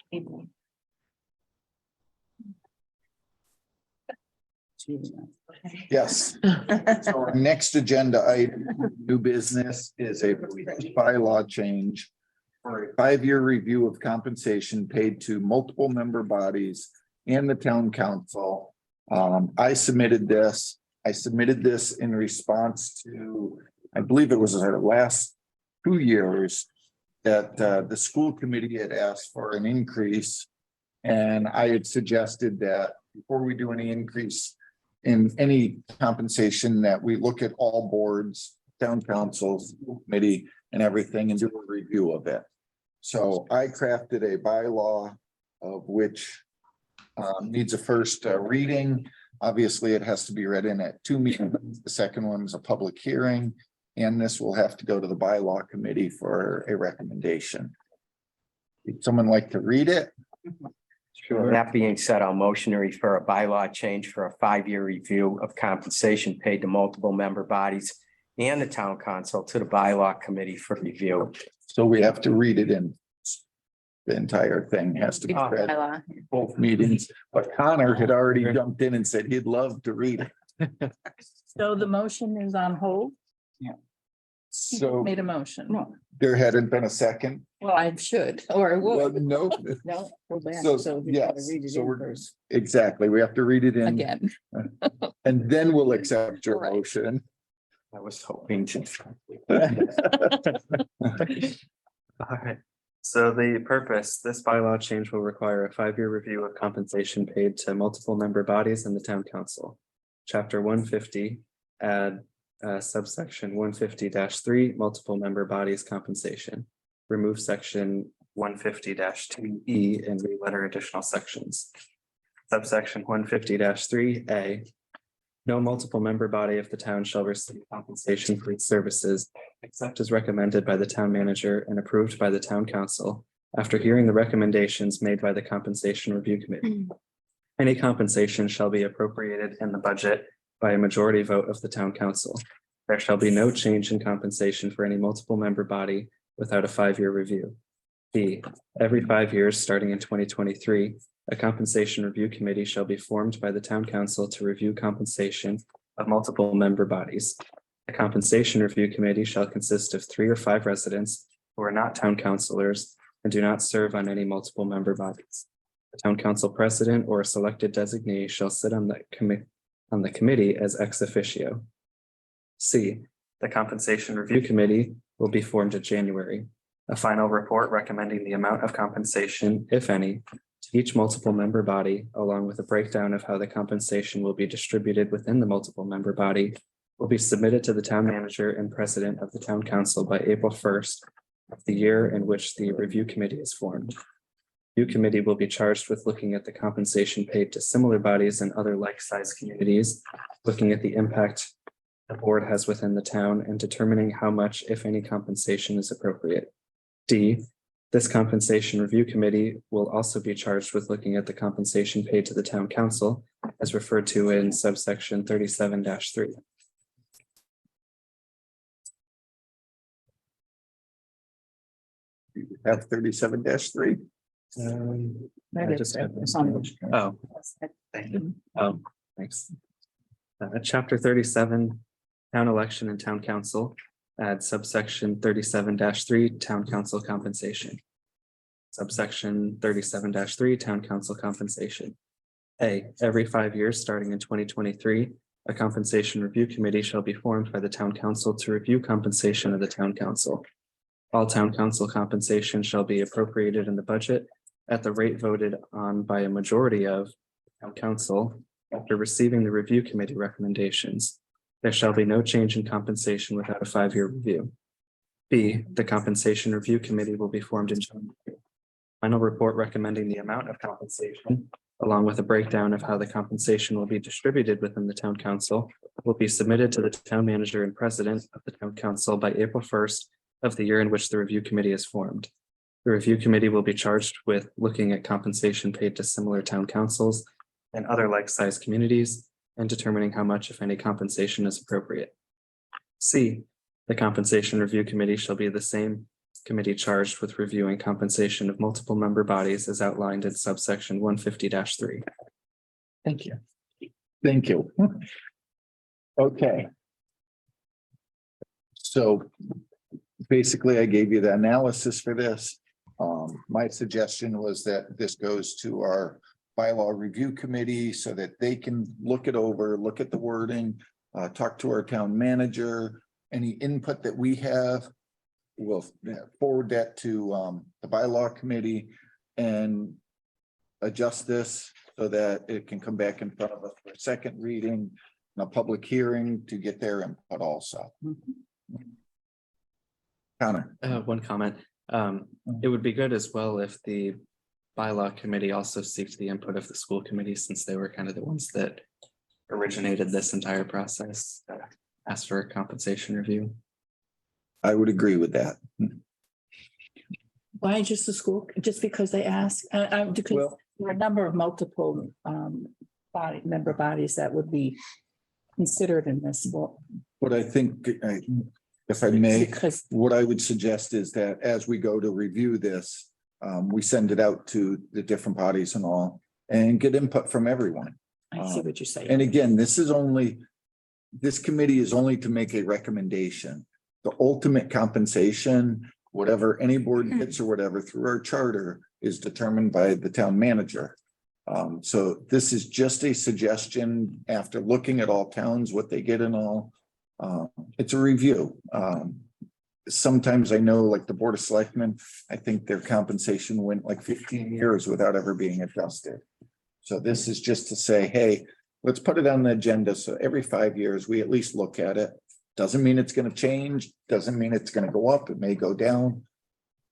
Yes. So our next agenda item, new business, is a bylaw change for a 5-year review of compensation paid to multiple member bodies and the town council. I submitted this in response to, I believe it was our last 2 years that the school committee had asked for an increase. And I had suggested that before we do any increase in any compensation, that we look at all boards, town councils, committee, and everything, and do a review of it. So I crafted a bylaw of which needs a first reading. Obviously, it has to be read in at 2 meetings. The second one is a public hearing, and this will have to go to the bylaw committee for a recommendation. Would someone like to read it? Sure. That being said, I'll motion to refer a bylaw change for a 5-year review of compensation paid to multiple member bodies and the town council to the bylaw committee for review. So we have to read it in. The entire thing has to be read Bylaw. both meetings, but Connor had already jumped in and said he'd love to read it. So the motion is on hold? So Made a motion. No, there hadn't been a second. Well, I should, or Well, would no, no, go back. So, So we gotta yes, read it so in we're- first. exactly. We have to read it in again. and then we'll accept your Right. motion. I was hoping to. All right. So the purpose, this bylaw change will require a 5-year review of compensation paid to multiple member bodies in the town council. Chapter 150, add subsection 150-3, multiple member bodies compensation. Remove section 150-2E and re-letter additional sections. Subsection 150-3A. No multiple member body of the town shall receive compensation for its services except as recommended by the town manager and approved by the town council after hearing the recommendations made by the compensation review committee. Any compensation shall be appropriated in the budget by a majority vote of the town council. There shall be no change in compensation for any multiple member body without a 5-year review. B, every 5 years, starting in 2023, a compensation review committee shall be formed by the town council to review compensation of multiple member bodies. The compensation review committee shall consist of 3 or 5 residents who are not town councilors and do not serve on any multiple member bodies. The town council president or a selected designee shall sit on the committee as ex officio. C, the compensation review committee will be formed in January. A final report recommending the amount of compensation, if any, to each multiple member body, along with a breakdown of how the compensation will be distributed within the multiple member body, will be submitted to the town manager and president of the town council by April 1st, of the year in which the review committee is formed. Review committee will be charged with looking at the compensation paid to similar bodies and other like-sized communities, looking at the impact the board has within the town and determining how much, if any, compensation is appropriate. D, this compensation review committee will also be charged with looking at the compensation paid to the town council as referred to in subsection 37-3. Have 37-3. I just had- Oh, thank you. Oh, thanks. Chapter 37, town election and town council, add subsection 37-3, town council compensation. Subsection 37-3, town council compensation. A, every 5 years, starting in 2023, a compensation review committee shall be formed by the town council to review compensation of the town council. All town council compensation shall be appropriated in the budget at the rate voted on by a majority of town council after receiving the review committee recommendations. There shall be no change in compensation without a 5-year review. B, the compensation review committee will be formed in January. Final report recommending the amount of compensation, along with a breakdown of how the compensation will be distributed within the town council, will be submitted to the town manager and president of the town council by April 1st of the year in which the review committee is formed. The review committee will be charged with looking at compensation paid to similar town councils and other like-sized communities and determining how much, if any, compensation is appropriate. C, the compensation review committee shall be the same committee charged with reviewing compensation of multiple member bodies as outlined in subsection 150-3. Thank you. Thank you. Okay. So basically, I gave you the analysis for this. My suggestion was that this goes to our bylaw review committee so that they can look it over, look at the wording, talk to our town manager, any input that we have. We'll forward that to the bylaw committee and adjust this so that it can come back in front of us for a second reading, and a public hearing to get their input also. Connor. One comment. It would be good as well if the bylaw committee also seeks the input of the school committee, since they were kind of the ones that originated this entire process, asked for a compensation review. I would agree with that. Why just the school? Just because they ask? Because there are a number of multiple member bodies that would be considered in this. Well, What I think, if I may, because what I would suggest is that as we go to review this, we send it out to the different bodies and all, and get input from everyone. I see what you're saying. And again, this committee is only to make a recommendation. The ultimate compensation, whatever any board gets or whatever through our charter, is determined by the town manager. So this is just a suggestion after looking at all towns, what they get and all. It's a review. Sometimes I know, like the Board of Selectmen, I think their compensation went like 15 years without ever being adjusted. So this is just to say, hey, let's put it on the agenda. So every 5 years, we at least look at it. Doesn't mean it's going to change. Doesn't mean it's going to go up. It may go down,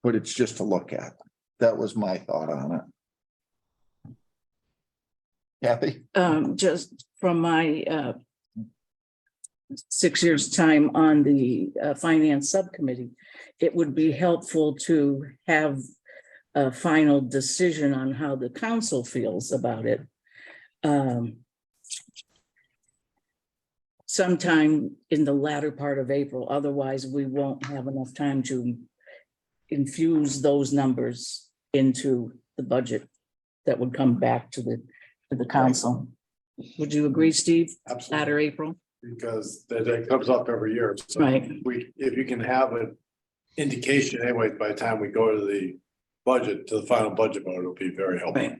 but it's just to look at. That was my thought on it. Kathy? Just from my 6 years' time on the finance subcommittee, it would be helpful to have a final decision on how the council feels about it. Sometime in the latter part of April, otherwise we won't have enough time to infuse those numbers into the budget that would come back to the council. Would you agree, Steve? Absolutely. Latter April? Because that comes up every year. So Right. if you can have an indication anyway, by the time we go to the budget, to the final budget vote, it'll be very helpful. Right.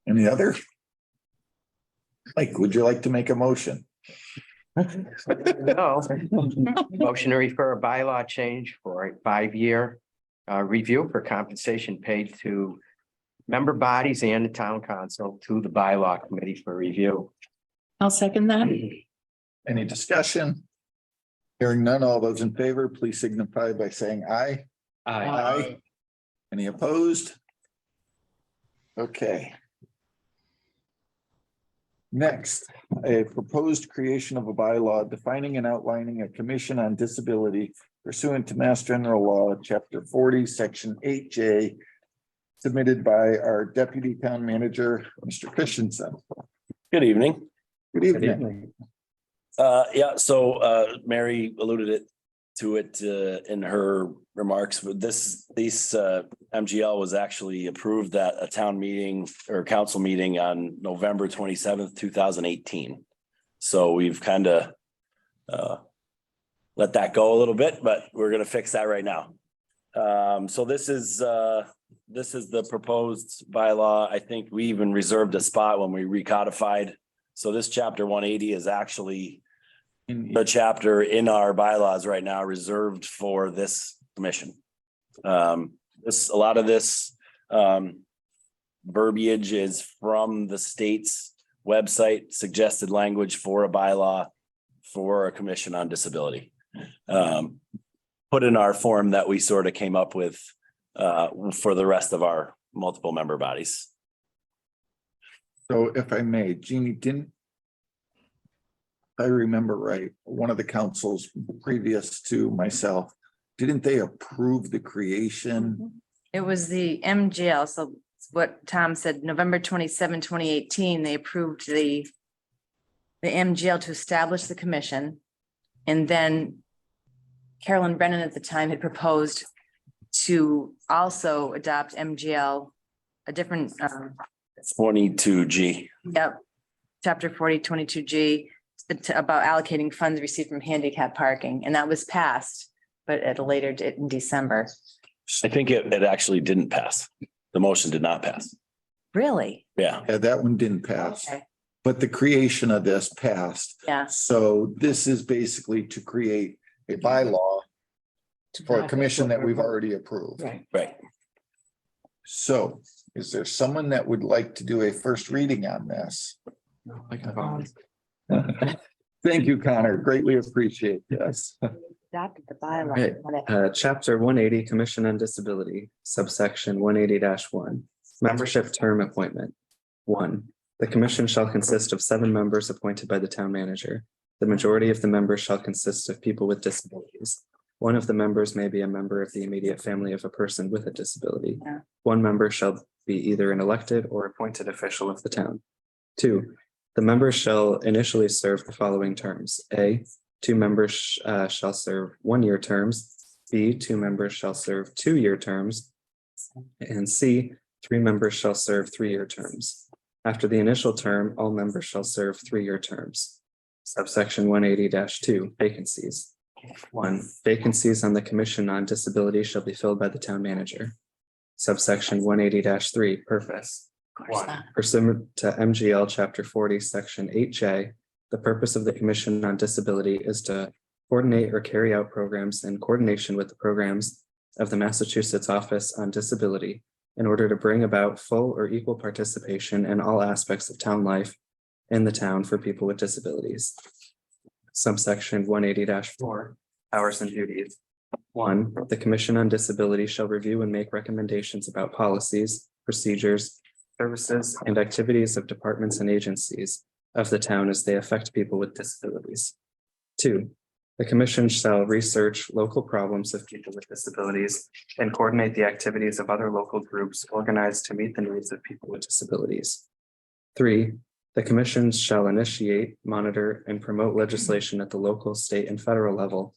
Any other? Mike, would you like to make a motion? No. Motion to refer a bylaw change for a 5-year review for compensation paid to member bodies and the town council to the bylaw committee for review. I'll second that. Any discussion? Hearing none, all those in favor, please signify by saying aye. Aye. Any opposed? Okay. Next, a proposed creation of a bylaw defining and outlining a commission on disability pursuant to Mass General Law, Chapter 40, Section 8J, submitted by our Deputy Town Manager, Mr. Christensen. Good evening. Good evening. Yeah, so Mary alluded to it in her remarks, but these MGL was actually approved at a town meeting or council meeting on November 27th, 2018. So we've kind of let that go a little bit, but we're gonna fix that right now. So this is the proposed bylaw. I think we even reserved a spot when we recodified. So this chapter 180 is actually the chapter in our bylaws right now reserved for this commission. A lot of this verbiage is from the state's website, suggested language for a bylaw for a commission on disability. Put in our form that we sort of came up with for the rest of our multiple member bodies. So if I may, Jeannie, if I remember right, one of the councils previous to myself, didn't they approve the creation? It was the MGL, so what Tom said, November 27, 2018, they approved the MGL to establish the commission. And then Carolyn Brennan at the time had proposed to also adopt MGL, a different 22G. Yep, chapter 40, 22G, about allocating funds received from handicap parking, and that was passed, but at a later date in December. I think it actually didn't pass. The motion did not pass. Really? Yeah. Yeah, that one didn't pass, Okay. but the creation of this passed. Yeah. So this is basically to create a bylaw for a commission that we've already approved. Right. Right. So is there someone that would like to do a first reading on this? Thank you, Connor. Greatly appreciate this. Adopted the bylaw. Chapter 180, Commission on Disability, subsection 180-1, membership term appointment. 1, the commission shall consist of 7 members appointed by the town manager. The majority of the members shall consist of people with disabilities. One of the members may be a member of the immediate family of a person with a disability. Yeah. 1 member shall be either an elected or appointed official of the town. 2, the members shall initially serve the following terms. A, 2 members shall serve 1-year terms. B, 2 members shall serve 2-year terms. And C, 3 members shall serve 3-year terms. After the initial term, all members shall serve 3-year terms. Subsection 180-2, vacancies. 1, vacancies on the Commission on Disability shall be filled by the town manager. Subsection 180-3, purpose. 1, pursuant to MGL Chapter 40, Section 8J, the purpose of the Commission on Disability is to coordinate or carry out programs in coordination with the programs of the Massachusetts Office on Disability in order to bring about full or equal participation in all aspects of town life in the town for people with disabilities. Subsection 180-4, powers and duties. 1, the Commission on Disability shall review and make recommendations about policies, procedures, services, and activities of departments and agencies of the town as they affect people with disabilities. 2, the commission shall research local problems of people with disabilities and coordinate the activities of other local groups organized to meet the needs of people with disabilities. 3, the commission shall initiate, monitor, and promote legislation at the local, state, and federal level,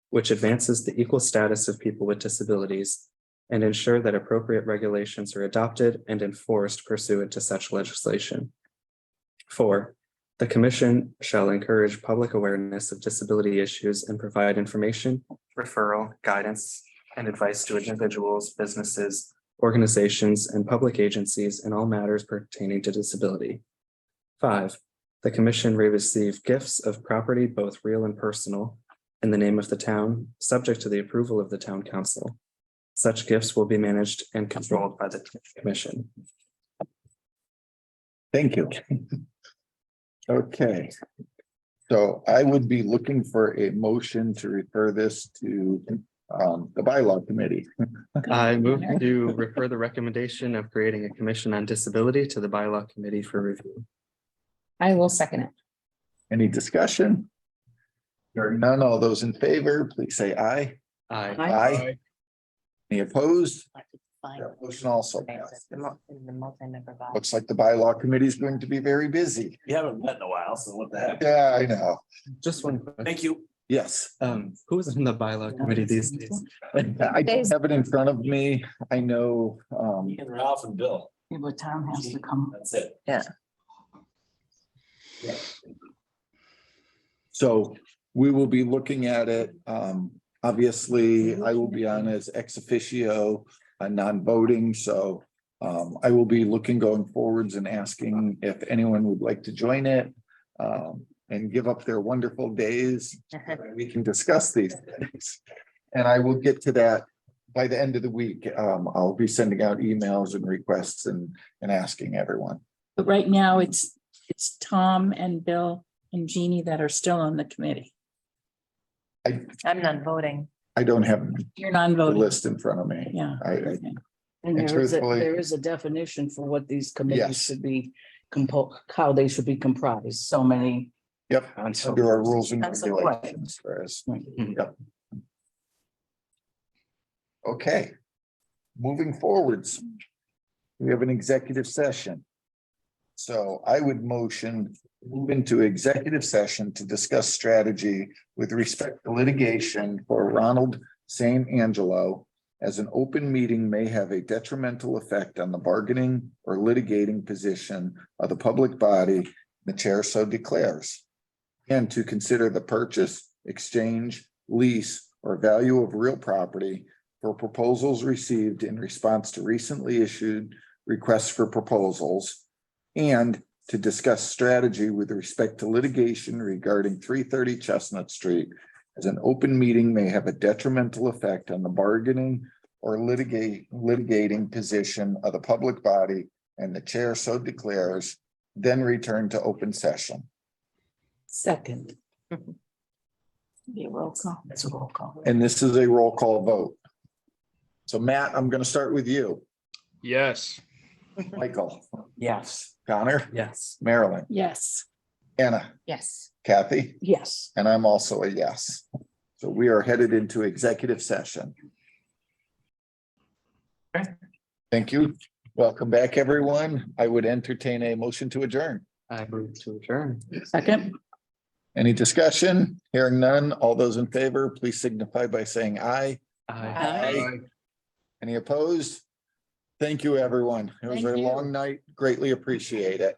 which advances the equal status of people with disabilities and ensure that appropriate regulations are adopted and enforced pursuant to such legislation. 4, the commission shall encourage public awareness of disability issues and provide information, referral, guidance, and advice to individuals, businesses, organizations, and public agencies in all matters pertaining to disability. 5, the commission may receive gifts of property, both real and personal, in the name of the town, subject to the approval of the town council. Such gifts will be managed and controlled by the commission. Thank you. Okay. So I would be looking for a motion to refer this to the bylaw committee. I move to refer the recommendation of creating a commission on disability to the bylaw committee for review. I will second it. Any discussion? Hearing none, all those in favor, please say aye. Aye. Aye. Any opposed? Fine. That motion also passed. The multi-member body. Looks like the bylaw committee is going to be very busy. We haven't met in a while, so what the heck? Yeah, I know. Just one. question. Thank you. Yes. Who's in the bylaw committee these days? I don't have it in front of me. I know, And Ralph and Bill, Yeah, but Tom has to come. that's it. so we will be looking at it. Obviously, I will be on as ex officio, non-voting, so I will be looking going forwards and asking if anyone would like to join it. And give up their wonderful days. We can discuss these things. And I will get to that by the end of the week. I'll be sending out emails and requests and asking everyone. But right now, it's Tom and Bill and Jeannie that are still on the committee. I'm not voting. I don't have You're the non-voting. list in front of me. Yeah. And And there is truthfully- there is a definition for what these committees Yes. should be how they should be comprised. So many. Yep, under our rules and That's the regulations, whereas, yep. Okay. Moving forwards. We have an executive session. So I would motion move into executive session to discuss strategy with respect to litigation for Ronald St. Angelo, as an open meeting may have a detrimental effect on the bargaining or litigating position of the public body, the chair so declares. And to consider the purchase, exchange, lease, or value of real property for proposals received in response to recently issued requests for proposals, and to discuss strategy with respect to litigation regarding 330 Chestnut Street, as an open meeting may have a detrimental effect on the bargaining or litigating position of the public body, and the chair so declares, then return to open session. Second. Be a roll call. It's a roll call. And this is a roll call vote. So Matt, I'm going to start with you. Yes. Michael, Yes. Connor, Yes. Marilyn, Yes. Anna, Yes. Kathy, Yes. and I'm also a yes. So we are headed into executive session. Thank you. Welcome back, everyone. I would entertain a motion to adjourn. I move to adjourn. Second. Any discussion? Hearing none. All those in favor, please signify by saying aye. Aye. Any opposed? Thank you, everyone. It was Thank a you. long night. Greatly appreciate it.